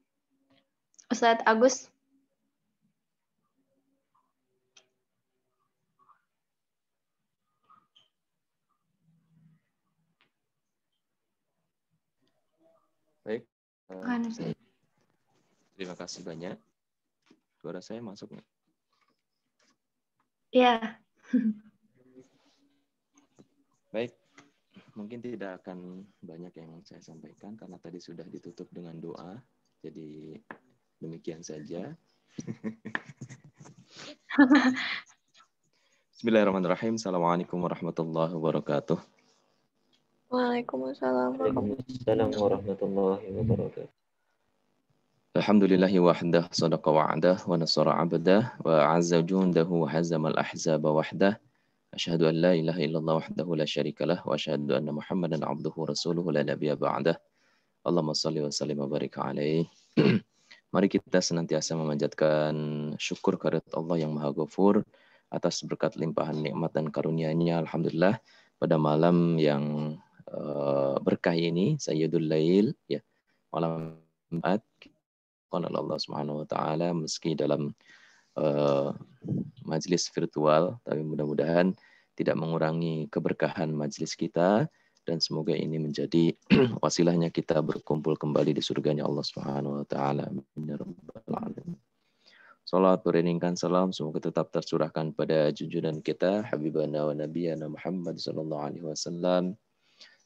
[SPEAKER 4] Ustaz Agus.
[SPEAKER 8] Baik. Terima kasih banyak. Suara saya masuk nggak?
[SPEAKER 4] Iya.
[SPEAKER 8] Baik. Mungkin tidak akan banyak yang saya sampaikan karena tadi sudah ditutup dengan doa. Jadi demikian saja. Bismillahirrahmanirrahim. Assalamualaikum warahmatullahi wabarakatuh.
[SPEAKER 6] Waalaikumsalam
[SPEAKER 9] warahmatullahi wabarakatuh.
[SPEAKER 8] Alhamdulillahi wahdah sadaqa wa'adah wa nasara 'abdah wa 'azza jundahu wa hazamal ahzaba wahdah. Asyhadu an la ilaha illallah wahdahu la syarikalah wa asyhadu anna Muhammadan 'abduhu rasuluhu la nabiyya ba'dah. Allahumma shalli wa sallim wa barik alaihi. Mari kita senantiasa memanjatkan syukur kehadirat Allah yang Maha Ghafur atas berkat limpahan nikmat dan karunia-Nya. Alhamdulillah pada malam yang berkah ini, Sayyidul Lail, ya, malam Jumat, Allah Subhanahu wa taala meski dalam majelis virtual, tapi mudah-mudahan tidak mengurangi keberkahan majelis kita, dan semoga ini menjadi wasilahnya kita berkumpul kembali di surganya Allah Subhanahu wa taala. Amin ya rabbal alamin. Salat beriringkan salam semoga tetap tercurahkan pada junjungan kita Habibana wa Nabiyana Muhammad sallallahu alaihi wasallam,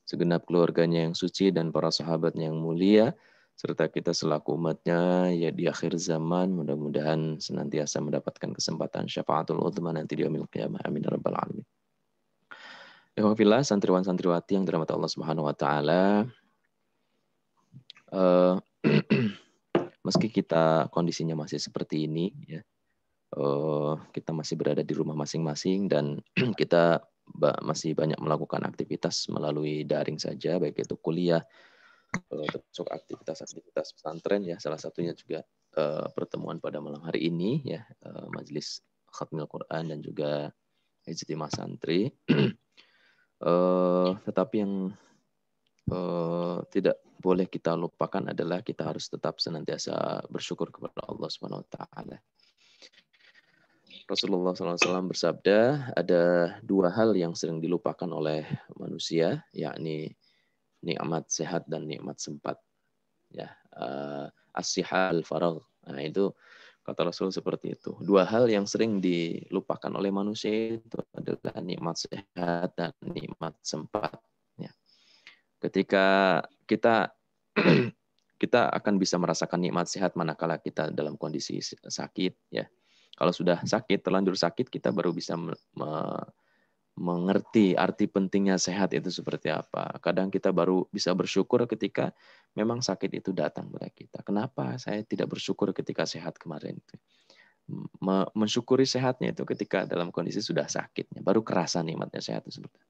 [SPEAKER 8] segenap keluarganya yang suci dan para sahabatnya yang mulia, serta kita selaku umatnya ya di akhir zaman, mudah-mudahan senantiasa mendapatkan kesempatan syafaatul udzma nanti di yaumil qiyamah. Amin ya rabbal alamin. Alhamdulillah, santriwan santriwati yang dirahmati Allah Subhanahu wa taala. Meski kita kondisinya masih seperti ini ya. Kita masih berada di rumah masing-masing dan kita masih banyak melakukan aktivitas melalui daring saja, baik itu kuliah, termasuk aktivitas pesantren ya, salah satunya juga pertemuan pada malam hari ini ya, majelis khatmil Quran dan juga ijtimah santri. Tetapi yang tidak boleh kita lupakan adalah kita harus tetap senantiasa bersyukur kepada Allah Subhanahu wa taala. Rasulullah SAW bersabda, ada dua hal yang sering dilupakan oleh manusia, yakni nikmat sehat dan nikmat sempat. Ya, as-siha al-faragh. Nah, itu kata Rasul seperti itu. Dua hal yang sering dilupakan oleh manusia itu adalah nikmat sehat dan nikmat sempat. Ya. Ketika kita akan bisa merasakan nikmat sehat manakala kita dalam kondisi sakit. Ya. Kalau sudah sakit, terlanjur sakit, kita baru bisa mengerti arti pentingnya sehat itu seperti apa. Kadang kita baru bisa bersyukur ketika memang sakit itu datang pada kita. Kenapa saya tidak bersyukur ketika sehat kemarin itu? Mensyukuri sehatnya itu ketika dalam kondisi sudah sakitnya, baru kerasa nikmatnya sehat itu seperti itu.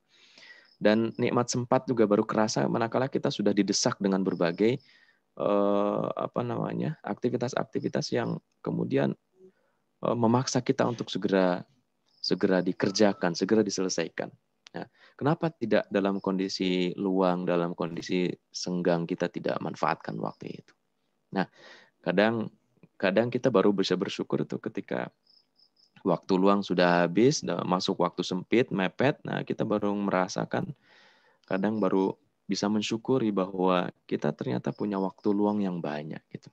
[SPEAKER 8] Dan nikmat sempat juga baru kerasa manakala kita sudah didesak dengan berbagai aktivitas-aktivitas yang kemudian memaksa kita untuk segera dikerjakan, segera diselesaikan. Nah, kenapa tidak dalam kondisi luang, dalam kondisi senggang kita tidak manfaatkan waktu itu? Nah, kadang kita baru bisa bersyukur itu ketika waktu luang sudah habis, masuk waktu sempit, mepet. Nah, kita baru merasakan, kadang baru bisa mensyukuri bahwa kita ternyata punya waktu luang yang banyak gitu.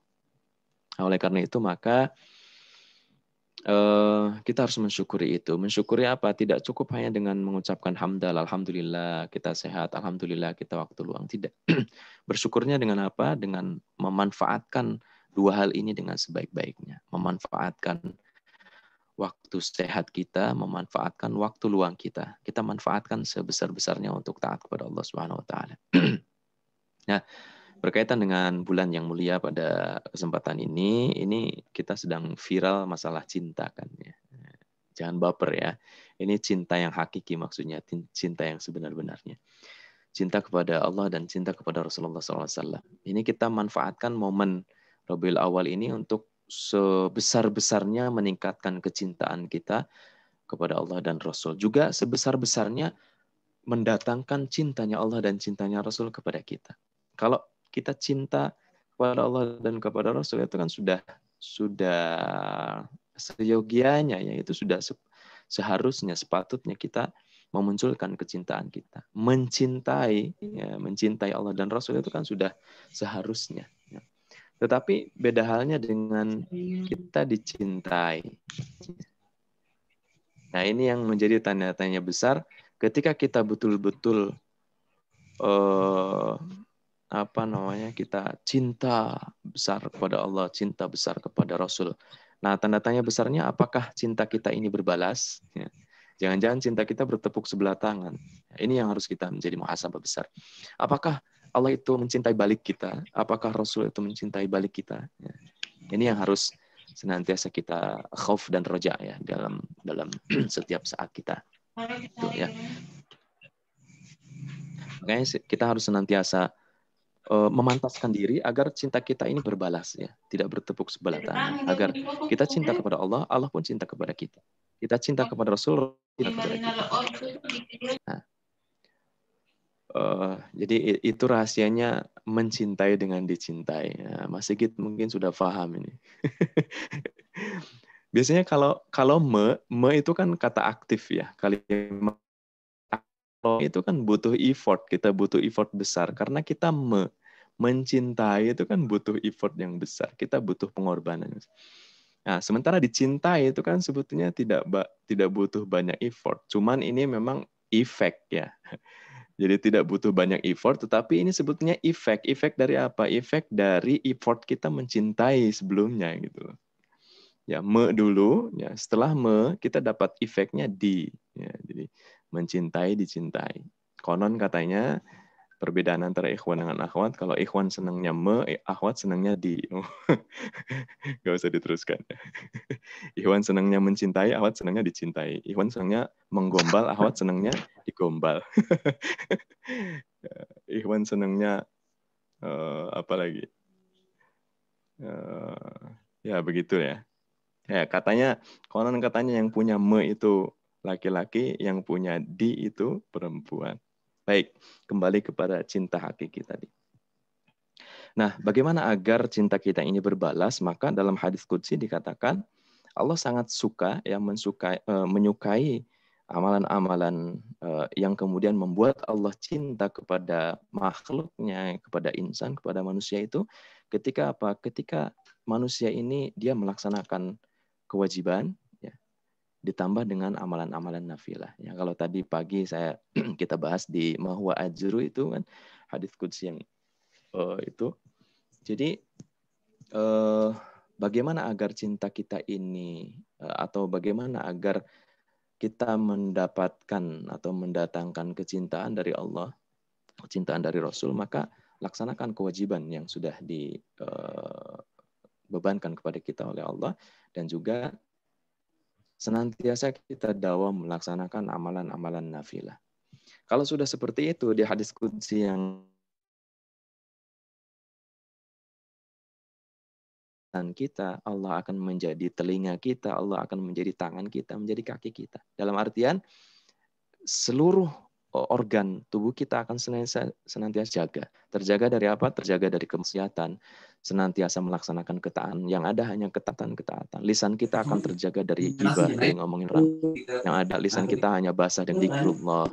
[SPEAKER 8] Nah, oleh karena itu maka kita harus mensyukuri itu. Mensyukuri apa? Tidak cukup hanya dengan mengucapkan hamdal, alhamdulillah kita sehat, alhamdulillah kita waktu luang. Tidak. Bersyukurnya dengan apa? Dengan memanfaatkan dua hal ini dengan sebaik-baiknya. Memanfaatkan waktu sehat kita, memanfaatkan waktu luang kita. Kita manfaatkan sebesar-besarnya untuk taat kepada Allah Subhanahu wa taala. Nah, berkaitan dengan bulan yang mulia pada kesempatan ini kita sedang viral masalah cinta kan ya. Jangan baper ya. Ini cinta yang hakiki maksudnya, cinta yang sebenar-benarnya. Cinta kepada Allah dan cinta kepada Rasulullah SAW. Ini kita manfaatkan momen Rabiul Awal ini untuk sebesar-besarnya meningkatkan kecintaan kita kepada Allah dan Rasul. Juga sebesar-besarnya mendatangkan cintanya Allah dan cintanya Rasul kepada kita. Kalau kita cinta kepada Allah dan kepada Rasul itu kan sudah seyogianya ya, itu sudah seharusnya sepatutnya kita memunculkan kecintaan kita. Mencintai Allah dan Rasul itu kan sudah seharusnya. Ya. Tetapi beda halnya dengan kita dicintai. Nah, ini yang menjadi tanda-tanya besar ketika kita betul-betul kita cinta besar kepada Allah, cinta besar kepada Rasul. Nah, tanda tanya besarnya apakah cinta kita ini berbalas? Ya. Jangan-jangan cinta kita bertepuk sebelah tangan. Ini yang harus kita menjadi muhasabah besar. Apakah Allah itu mencintai balik kita? Apakah Rasul itu mencintai balik kita? Ya. Ini yang harus senantiasa kita khauf dan roja ya dalam setiap saat kita. Itu, ya. Makanya kita harus senantiasa memantaskan diri agar cinta kita ini berbalas ya, tidak bertepuk sebelah tangan. Agar kita cinta kepada Allah, Allah pun cinta kepada kita. Kita cinta kepada Rasul, cinta kepada kita. Nah, jadi itu rahasianya mencintai dengan dicintai. Nah, Mas Sigit mungkin sudah paham ini. Biasanya kalau me itu kan kata aktif ya. Kalimat itu kan butuh effort, kita butuh effort besar karena kita mencintai itu kan butuh effort yang besar, kita butuh pengorbanan. Nah, sementara dicintai itu kan sebetulnya tidak butuh banyak effort, cuman ini memang efek ya. Jadi tidak butuh banyak effort, tetapi ini sebetulnya efek dari apa? Efek dari effort kita mencintai sebelumnya gitu. Ya, dulu, ya setelah kita dapat efeknya di. Ya, jadi mencintai, dicintai. Konon katanya perbedaan antara ikhwan dengan akhwat, kalau ikhwan senangnya akhwat senangnya di. Gak usah diteruskan. Ikhwan senangnya mencintai, akhwat senangnya dicintai. Ikhwan senangnya menggombal, akhwat senangnya digombal. Ikhwan senangnya apa lagi? Ya begitu ya. Ya konon katanya yang punya itu laki-laki, yang punya di itu perempuan. Baik, kembali kepada cinta hakiki tadi. Nah, bagaimana agar cinta kita ini berbalas? Maka dalam hadis qudsi dikatakan Allah sangat suka, menyukai amalan-amalan yang kemudian membuat Allah cinta kepada makhluknya, kepada insan, kepada manusia itu ketika apa? Ketika manusia ini dia melaksanakan kewajiban, ya, ditambah dengan amalan-amalan nafilah. Ya, kalau tadi pagi kita bahas di Mahwa Ajru itu kan hadis qudsi yang itu. Jadi bagaimana agar cinta kita ini atau bagaimana agar kita mendapatkan atau mendatangkan kecintaan dari Allah, kecintaan dari Rasul, maka laksanakan kewajiban yang sudah dibebankan kepada kita oleh Allah, dan juga senantiasa kita dawam melaksanakan amalan-amalan nafilah. Kalau sudah seperti itu di hadis qudsi yang kita, Allah akan menjadi telinga kita, Allah akan menjadi tangan kita, menjadi kaki kita. Dalam artian seluruh organ tubuh kita akan senantiasa jaga. Terjaga dari apa? Terjaga dari kemaksiatan, senantiasa melaksanakan ketaatan. Yang ada hanya ketaatan. Lisan kita akan terjaga dari ghibah, dari ngomongin orang. Yang ada lisan kita hanya basah dan zikrullah.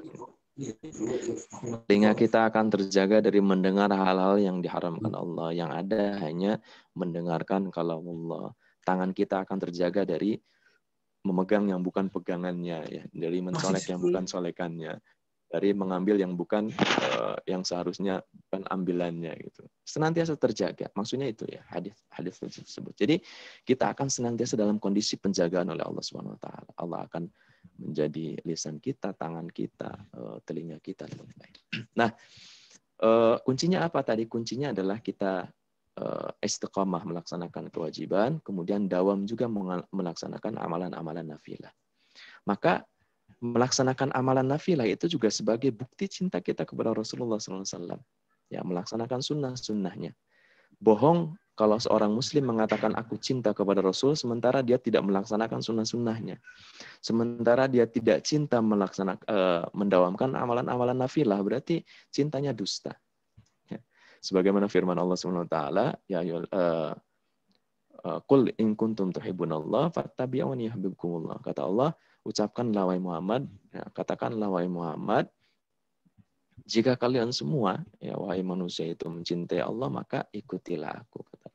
[SPEAKER 8] Telinga kita akan terjaga dari mendengar hal-hal yang diharamkan Allah. Yang ada hanya mendengarkan kalamullah. Tangan kita akan terjaga dari memegang yang bukan pegangannya, ya, dari mencolek yang bukan colekannya, dari mengambil yang bukan yang seharusnya bukan ambilannya gitu. Senantiasa terjaga. Maksudnya itu ya hadis tersebut. Jadi kita akan senantiasa dalam kondisi penjagaan oleh Allah Subhanahu wa taala. Allah akan menjadi lisan kita, tangan kita, telinga kita dan lain-lain. Nah, kuncinya apa tadi? Kuncinya adalah kita istiqamah melaksanakan kewajiban, kemudian dawam juga melaksanakan amalan-amalan nafilah. Maka melaksanakan amalan nafilah itu juga sebagai bukti cinta kita kepada Rasulullah SAW. Ya, melaksanakan sunnah-sunnahnya. Bohong kalau seorang muslim mengatakan aku cinta kepada Rasul, sementara dia tidak melaksanakan sunnah-sunnahnya. Sementara dia tidak cinta mendawamkan amalan-amalan nafilah, berarti cintanya dusta. Ya. Sebagaimana firman Allah SWT, ya qul in kuntum tuhibbunallah fattabi'uni yuhibbukumullah. Kata Allah, ucapkanlah wahai Muhammad, ya, katakanlah wahai Muhammad, jika kalian semua, ya wahai manusia itu mencintai Allah, maka ikutilah aku, kata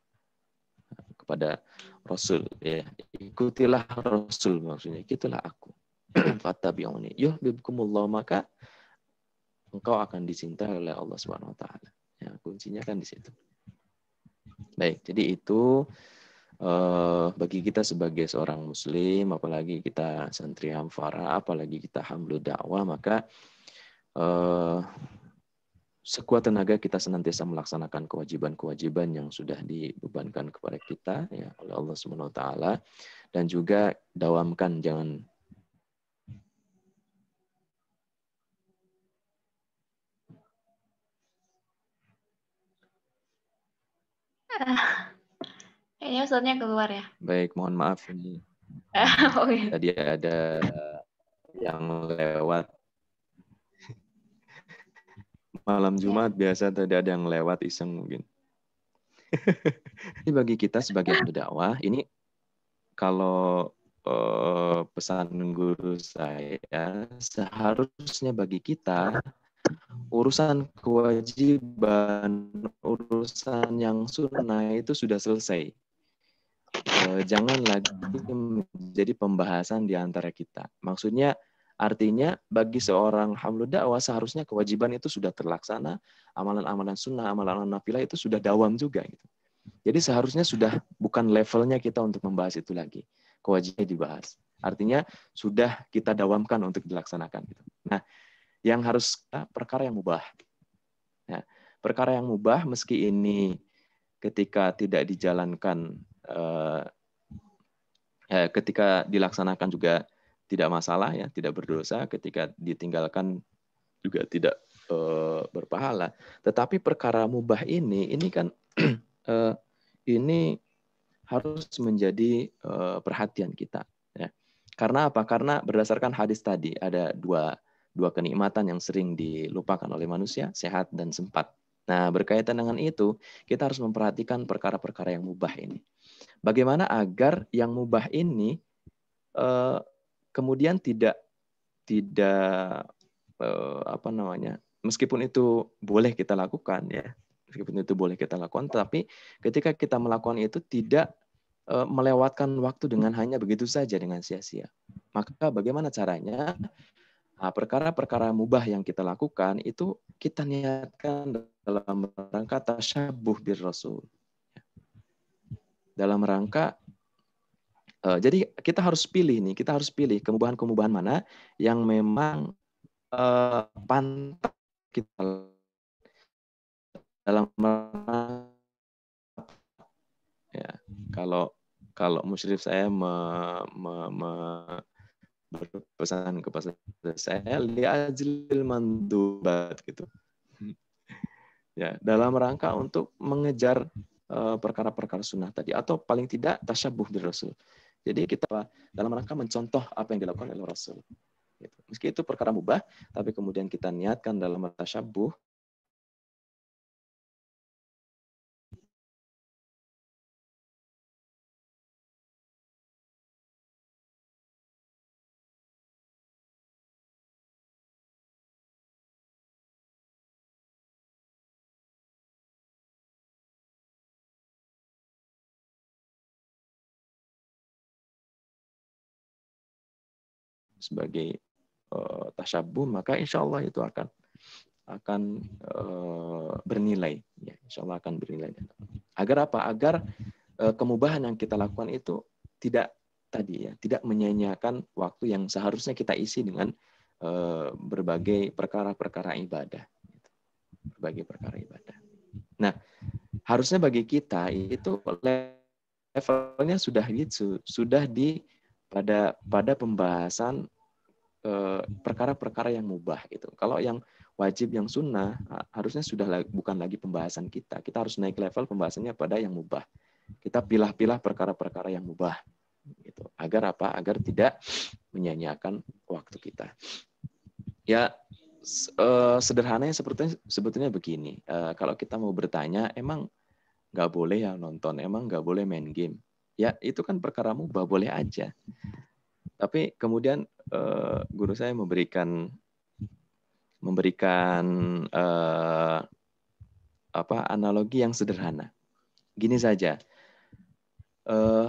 [SPEAKER 8] kepada Rasul, ya, ikutilah Rasul, maksudnya ikutilah aku. Fattabi'uni yuhibbukumullah, maka engkau akan dicintai oleh Allah Subhanahu wa taala. Ya, kuncinya kan di situ. Baik, jadi itu bagi kita sebagai seorang muslim, apalagi kita santri Hamfara, apalagi kita hamlu dakwah, maka sekuat tenaga kita senantiasa melaksanakan kewajiban-kewajiban yang sudah dibebankan kepada kita ya oleh Allah Subhanahu wa taala, dan juga dawamkan, jangan
[SPEAKER 4] Kayaknya Ustadznya keluar ya.
[SPEAKER 8] Baik, mohon maaf ini.
[SPEAKER 4] Oh iya.
[SPEAKER 8] Tadi ada yang lewat. Malam Jumat biasa tadi ada yang lewat iseng mungkin. Ini bagi kita sebagai ahli dakwah, ini kalau pesan guru saya, seharusnya bagi kita urusan kewajiban, urusan yang sunnah itu sudah selesai. Jangan lagi menjadi pembahasan di antara kita. Maksudnya, artinya bagi seorang hamlu dakwah seharusnya kewajiban itu sudah terlaksana, amalan-amalan sunnah, amalan-amalan nafilah itu sudah dawam juga. Gitu. Jadi seharusnya sudah bukan levelnya kita untuk membahas itu lagi. Kewajibannya dibahas. Artinya sudah kita dawamkan untuk dilaksanakan. Gitu. Nah, yang harus perkara yang mubah. Nah, perkara yang mubah meski ini ketika tidak dijalankan, ketika dilaksanakan juga tidak masalah, ya, tidak berdosa. Ketika ditinggalkan juga tidak berpahala. Tetapi perkara mubah ini kan ini harus menjadi perhatian kita. Ya. Karena apa? Karena berdasarkan hadis tadi ada dua kenikmatan yang sering dilupakan oleh manusia, sehat dan sempat. Nah, berkaitan dengan itu, kita harus memperhatikan perkara-perkara yang mubah ini. Bagaimana agar yang mubah ini kemudian tidak meskipun itu boleh kita lakukan, ya, meskipun itu boleh kita lakukan, tapi ketika kita melakukan itu tidak melewatkan waktu dengan hanya begitu saja dengan sia-sia. Maka bagaimana caranya? Nah, perkara-perkara mubah yang kita lakukan itu kita niatkan dalam rangka tasyabuh bir Rasul. Dalam rangka, jadi kita harus pilih nih, kita harus pilih kemubahan-kemubahan mana yang memang pantas kita dalam rangka. Ya, kalau musyrif saya berpesan kepada saya li'ajlil mandubat gitu. Ya, dalam rangka untuk mengejar perkara-perkara sunnah tadi atau paling tidak tasyabuh bir Rasul. Jadi kita dalam rangka mencontoh apa yang dilakukan oleh Rasul. Gitu. Meski itu perkara mubah, tapi kemudian kita niatkan dalam tasyabuh. Sebagai tasyabuh, maka insya Allah itu akan bernilai, ya, insya Allah akan bernilai. Agar apa? Agar kemubahan yang kita lakukan itu tidak menyia-nyiakan waktu yang seharusnya kita isi dengan berbagai perkara-perkara ibadah, berbagai perkara ibadah. Nah, harusnya bagi kita itu levelnya sudah di pada pembahasan perkara-perkara yang mubah gitu. Kalau yang wajib, yang sunnah, harusnya sudah bukan lagi pembahasan kita. Kita harus naik level pembahasannya pada yang mubah. Kita pilah-pilah perkara-perkara yang mubah gitu. Agar apa? Agar tidak menyia-nyiakan waktu kita. Ya, sederhananya sebetulnya begini. Kalau kita mau bertanya, emang nggak boleh ya nonton, emang nggak boleh main game. Ya, itu kan perkara mubah, boleh aja. Tapi kemudian guru saya memberikan analogi yang sederhana. Gini saja,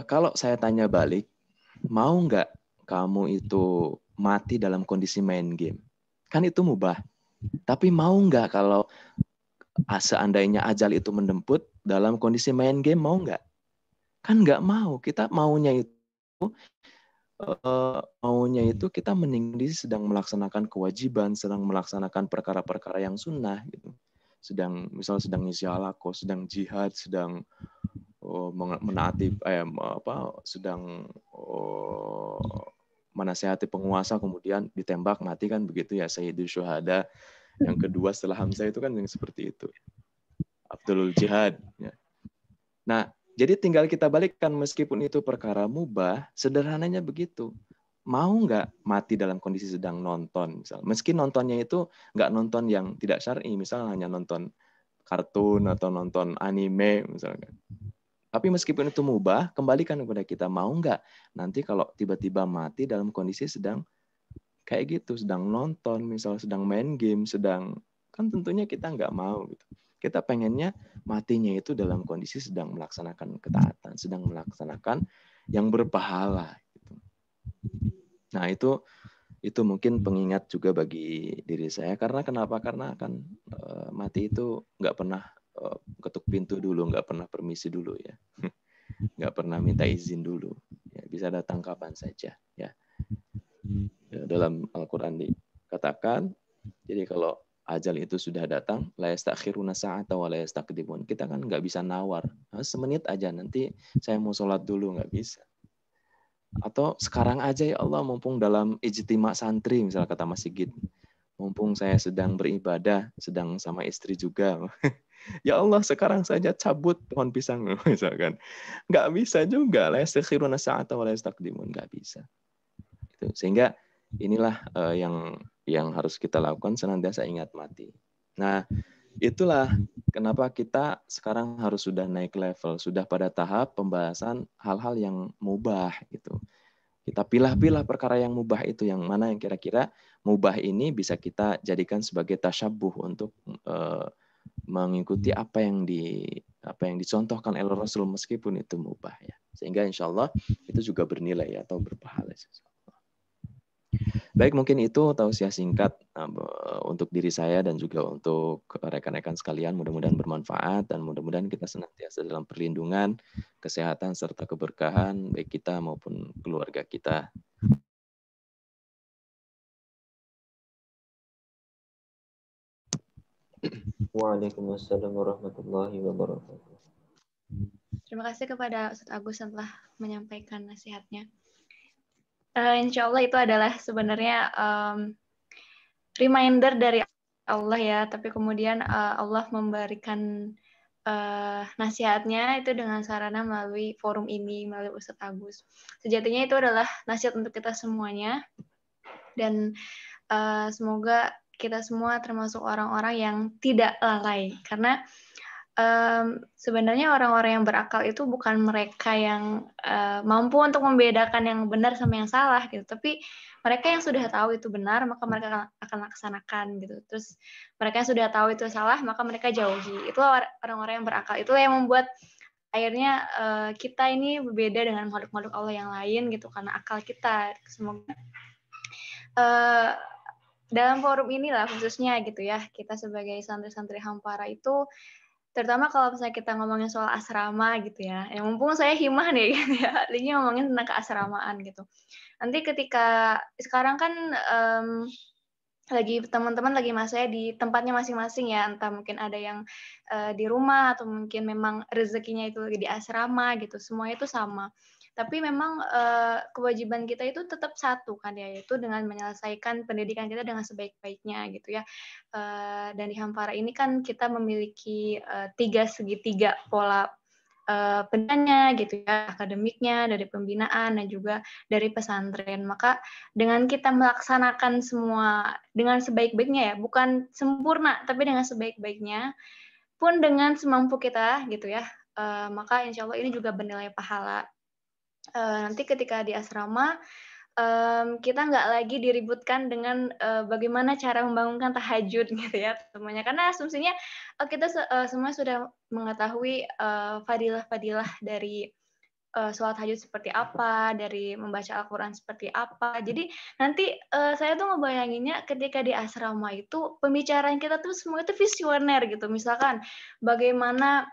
[SPEAKER 8] kalau saya tanya balik, mau nggak kamu itu mati dalam kondisi main game? Kan itu mubah. Tapi mau nggak kalau seandainya ajal itu menjemput dalam kondisi main game, mau nggak? Kan nggak mau. Kita maunya itu kita meninggal sedang melaksanakan kewajiban, sedang melaksanakan perkara-perkara yang sunnah gitu. Sedang ngisi halaqah, sedang jihad, sedang menaati sedang menasihati penguasa kemudian ditembak mati, kan begitu ya Sayyidul Syuhada yang kedua setelah Hamzah itu kan yang seperti itu. Abdul Jihad ya. Nah, jadi tinggal kita balikkan meskipun itu perkara mubah, sederhananya begitu. Mau nggak mati dalam kondisi sedang nonton, misal. Meski nontonnya itu nggak nonton yang tidak syar'i, misal hanya nonton kartun atau nonton anime, misalkan. Tapi meskipun itu mubah, kembalikan kepada kita. Mau nggak nanti kalau tiba-tiba mati dalam kondisi sedang kayak gitu, sedang nonton, misal sedang main game, kan tentunya kita nggak mau gitu. Kita pengennya matinya itu dalam kondisi sedang melaksanakan ketaatan, sedang melaksanakan yang berpahala. Gitu. Nah itu mungkin pengingat juga bagi diri saya. Karena kenapa? Karena akan mati itu nggak pernah ketuk pintu dulu, nggak pernah permisi dulu ya, nggak pernah minta izin dulu. Ya, bisa datang kapan saja. Ya. Dalam Al-Quran dikatakan, jadi kalau ajal itu sudah datang, la yastakhiruna sa'ata wa la yastaqdimun. Kita kan nggak bisa nawar. Nah, semenit aja, nanti saya mau sholat dulu, nggak bisa. Atau sekarang aja ya Allah, mumpung dalam ijtima santri, misalnya kata Mas Sigit. Mumpung saya sedang beribadah, sedang sama istri juga. Ya Allah, sekarang saja cabut pohon pisang, misalkan. Nggak bisa juga. La yastakhiruna sa'ata wa la yastaqdimun. Nggak bisa. Sehingga inilah yang harus kita lakukan, senantiasa ingat mati. Nah, itulah kenapa kita sekarang harus sudah naik level, sudah pada tahap pembahasan hal-hal yang mubah gitu. Kita pilah-pilah perkara yang mubah itu, yang mana yang kira-kira mubah ini bisa kita jadikan sebagai tasyabuh untuk mengikuti apa yang dicontohkan oleh Rasul meskipun itu mubah ya. Sehingga insya Allah itu juga bernilai atau berpahala. Baik, mungkin itu tausiah singkat untuk diri saya dan juga untuk rekan-rekan sekalian. Mudah-mudahan bermanfaat dan mudah-mudahan kita senantiasa dalam perlindungan, kesehatan, serta keberkahan baik kita maupun keluarga kita.
[SPEAKER 9] Waalaikumsalam warahmatullahi wabarakatuh.
[SPEAKER 4] Terima kasih kepada Ustadz Agus yang telah menyampaikan nasihatnya. Insya Allah itu adalah sebenarnya reminder dari Allah ya, tapi kemudian Allah memberikan nasihatnya itu dengan sarana melalui forum ini, melalui Ustadz Agus. Sejatinya itu adalah nasihat untuk kita semuanya, dan semoga kita semua termasuk orang-orang yang tidak lalai, karena sebenarnya orang-orang yang berakal itu bukan mereka yang mampu untuk membedakan yang benar sama yang salah gitu, tapi mereka yang sudah tahu itu benar maka mereka akan laksanakan gitu. Terus mereka yang sudah tahu itu salah maka mereka jauhi. Itulah orang-orang yang berakal. Itulah yang membuat akhirnya kita ini berbeda dengan makhluk-makhluk Allah yang lain gitu, karena akal kita. Semoga dalam forum inilah khususnya gitu ya, kita sebagai santri-santri Hampara itu, terutama kalau misalnya kita ngomongin soal asrama gitu ya, mumpung saya himah nih gitu ya, artinya ngomongin tentang keasramaan gitu. Nanti ketika sekarang kan lagi teman-teman lagi masanya di tempatnya masing-masing ya, entah mungkin ada yang di rumah atau mungkin memang rezekinya itu lagi di asrama gitu, semuanya itu sama. Tapi memang kewajiban kita itu tetap satu kan ya, yaitu dengan menyelesaikan pendidikan kita dengan sebaik-baiknya gitu ya. Dan di Hampara ini kan kita memiliki 3 segitiga pola pendidikannya gitu ya, akademiknya, dari pembinaan, dan juga dari pesantren. Maka dengan kita melaksanakan semua dengan sebaik-baiknya ya, bukan sempurna, tapi dengan sebaik-baiknya, pun dengan semampu kita gitu ya, maka insya Allah ini juga bernilai pahala. Nanti ketika di asrama, kita nggak lagi diributkan dengan bagaimana cara membangunkan tahajud gitu ya semuanya, karena asumsinya kita semua sudah mengetahui fadilah-fadilah dari sholat tahajud seperti apa, dari membaca Al-Quran seperti apa. Jadi nanti saya tuh ngebayanginnya ketika di asrama itu pembicaraan kita tuh semua itu visioner gitu. Misalkan bagaimana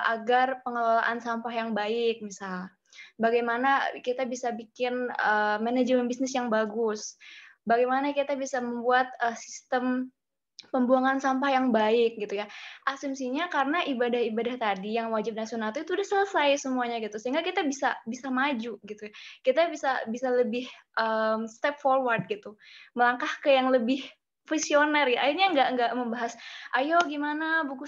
[SPEAKER 4] agar pengelolaan sampah yang baik, misal. Bagaimana kita bisa bikin manajemen bisnis yang bagus. Bagaimana kita bisa membuat sistem pembuangan sampah yang baik gitu ya. Asumsinya karena ibadah-ibadah tadi yang wajib dan sunat itu udah selesai semuanya gitu, sehingga kita bisa maju gitu. Kita bisa lebih step forward gitu, melangkah ke yang lebih visioner ya. Akhirnya nggak membahas ayo gimana buku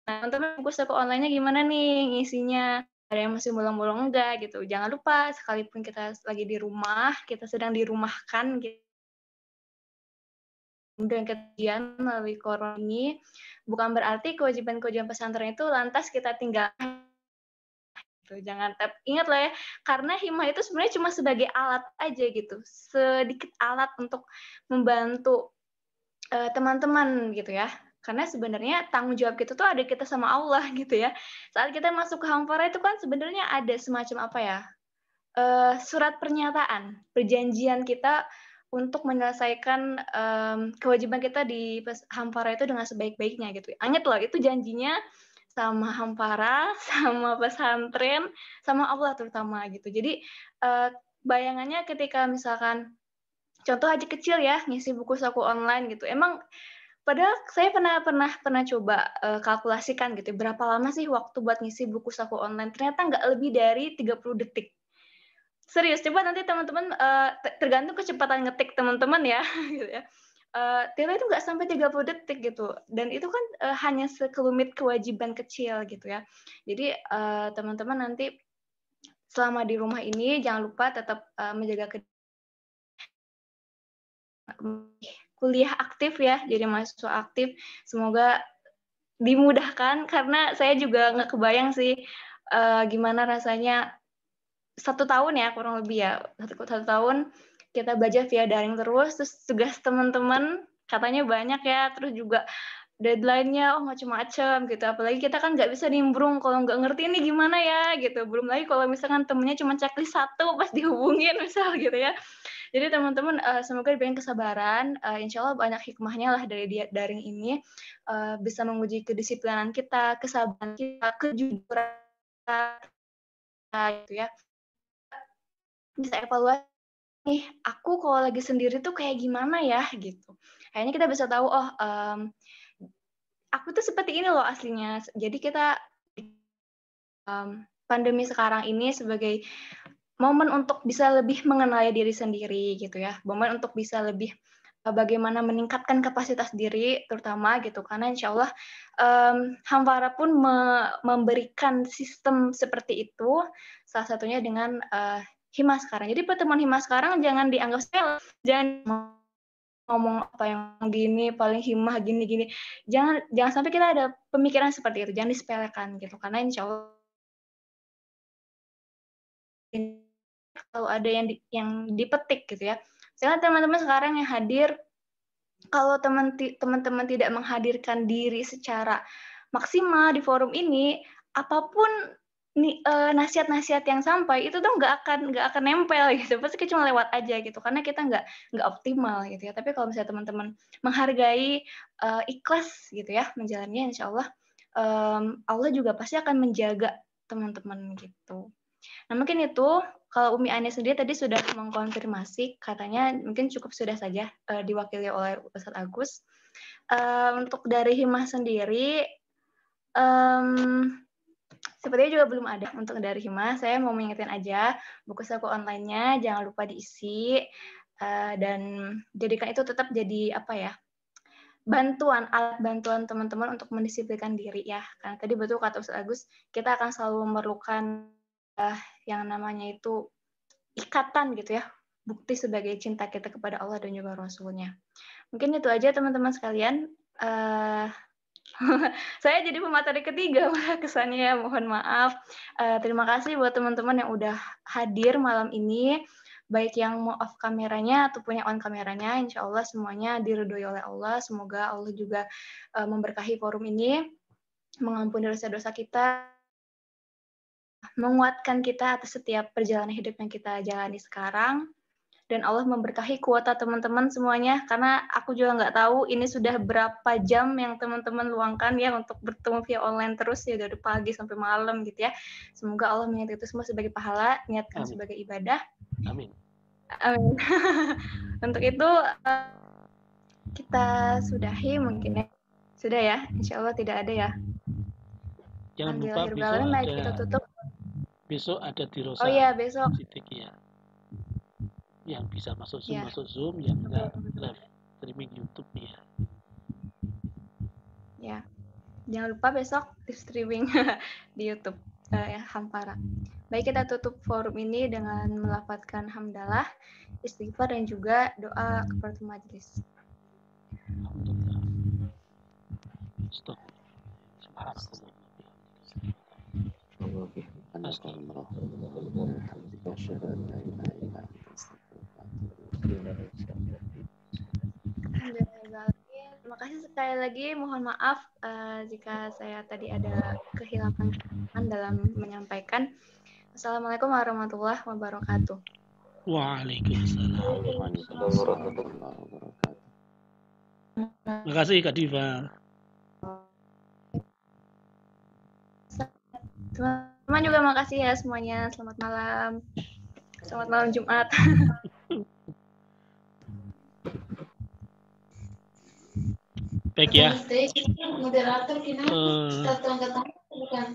[SPEAKER 4] Nah, teman-teman buku saku online-nya gimana nih ngisinya? Ada yang masih bolong-bolong enggak gitu. Jangan lupa sekalipun kita lagi di rumah, kita sedang dirumahkan gitu. Dan kejadian melalui corona ini bukan berarti kewajiban-kewajiban pesantren itu lantas kita tinggalkan. Jangan ingat lah ya, karena himah itu sebenarnya cuma sebagai alat aja gitu, sedikit alat untuk membantu teman-teman gitu ya. Karena sebenarnya tanggung jawab kita tuh ada kita sama Allah gitu ya. Saat kita masuk ke Hampara itu kan sebenarnya ada semacam apa ya, surat pernyataan, perjanjian kita untuk menyelesaikan kewajiban kita di Hampara itu dengan sebaik-baiknya gitu. Ingat loh, itu janjinya sama Hampara, sama pesantren, sama Allah terutama gitu. Jadi bayangannya ketika misalkan contoh aja kecil ya, ngisi buku saku online gitu. Emang padahal saya pernah coba kalkulasikan gitu, berapa lama sih waktu buat ngisi buku saku online? Ternyata nggak lebih dari 30 detik. Serius, coba nanti teman-teman tergantung kecepatan ngetik teman-teman ya, gitu ya. Ternyata itu nggak sampai 30 detik gitu, dan itu kan hanya sekelumit kewajiban kecil gitu ya. Jadi teman-teman nanti selama di rumah ini jangan lupa tetap menjaga kuliah aktif ya, jadi mahasiswa aktif. Semoga dimudahkan karena saya juga nggak kebayang sih gimana rasanya 1 tahun ya kurang lebih ya, satu tahun kita belajar via daring terus tugas teman-teman katanya banyak ya, terus juga deadline-nya macam-macam gitu. Apalagi kita kan nggak bisa nimbrung kalau nggak ngerti ini gimana ya gitu. Belum lagi kalau misalkan temennya cuma checklist 1 pas dihubungin misal gitu ya. Jadi teman-teman semoga diberikan kesabaran, insya Allah banyak hikmahnya lah dari daring ini, bisa menguji kedisiplinan kita, kesabaran kita, kejujuran kita gitu ya. Bisa evaluasi nih, aku kalau lagi sendiri tuh kayak gimana ya gitu. Kayaknya kita bisa tahu aku tuh seperti ini loh aslinya. Jadi kita pandemi sekarang ini sebagai momen untuk bisa lebih mengenali diri sendiri gitu ya, momen untuk bisa lebih bagaimana meningkatkan kapasitas diri terutama gitu, karena insya Allah Hampara pun memberikan sistem seperti itu, salah satunya dengan hima sekarang. Jadi pertemuan hima sekarang jangan dianggap sepele, jangan ngomong apa yang gini paling himah gini-gini, jangan sampai kita ada pemikiran seperti itu, jangan disepelekan gitu, karena insya Allah kalau ada yang dipetik gitu ya. Misalnya teman-teman sekarang yang hadir, kalau teman-teman tidak menghadirkan diri secara maksimal di forum ini, apapun nasihat-nasihat yang sampai itu tuh nggak akan nempel gitu, pasti cuma lewat aja gitu, karena kita nggak optimal gitu ya. Tapi kalau misalnya teman-teman menghargai, ikhlas gitu ya menjalannya, insya Allah Allah juga pasti akan menjaga teman-teman gitu. Nah mungkin itu kalau Umi Ania sendiri tadi sudah mengkonfirmasi, katanya mungkin cukup sudah saja diwakili oleh Ustadz Agus. Untuk dari himah sendiri, sepertinya juga belum ada untuk dari himah. Saya mau mengingatkan aja buku saku online-nya jangan lupa diisi dan jadikan itu tetap jadi apa ya, alat bantuan teman-teman untuk mendisiplinkan diri ya. Karena tadi betul kata Ustadz Agus, kita akan selalu memerlukan yang namanya itu ikatan gitu ya, bukti sebagai cinta kita kepada Allah dan juga Rasul-Nya. Mungkin itu aja teman-teman sekalian. Saya jadi pemateri ketiga kesannya, mohon maaf. Terima kasih buat teman-teman yang udah hadir malam ini, baik yang mau off kameranya ataupun yang on kameranya. Insya Allah semuanya diridhoi oleh Allah. Semoga Allah juga memberkahi forum ini, mengampuni dosa-dosa kita, menguatkan kita atas setiap perjalanan hidup yang kita jalani sekarang, dan Allah memberkahi kuota teman-teman semuanya, karena aku juga nggak tahu ini sudah berapa jam yang teman-teman luangkan ya untuk bertemu via online terus ya, dari pagi sampai malam gitu ya. Semoga Allah mengingat itu semua sebagai pahala, niatkan sebagai ibadah.
[SPEAKER 2] Amin.
[SPEAKER 4] Amin. Untuk itu kita sudahi mungkin ya. Sudah ya, insya Allah tidak ada ya.
[SPEAKER 2] Jangan lupa
[SPEAKER 4] kita tutup.
[SPEAKER 2] Besok ada di Rosa.
[SPEAKER 4] Oh iya, besok.
[SPEAKER 2] Ya. Yang bisa masuk Zoom, yang enggak live streaming YouTube ya.
[SPEAKER 4] Ya. Jangan lupa besok live streaming di YouTube Hampara. Baik, kita tutup forum ini dengan melafadzkan hamdalah, istighfar, dan juga doa kafaratul majelis.
[SPEAKER 2] Stop.
[SPEAKER 4] Terima kasih sekali lagi. Mohon maaf jika saya tadi ada kehilangan dalam menyampaikan. Assalamualaikum warahmatullahi wabarakatuh.
[SPEAKER 2] Waalaikumsalam. Terima kasih Kak Diva.
[SPEAKER 4] Teman-teman juga makasih ya semuanya. Selamat malam. Selamat malam Jumat.
[SPEAKER 2] Baik ya.
[SPEAKER 3] Moderator kita bukan.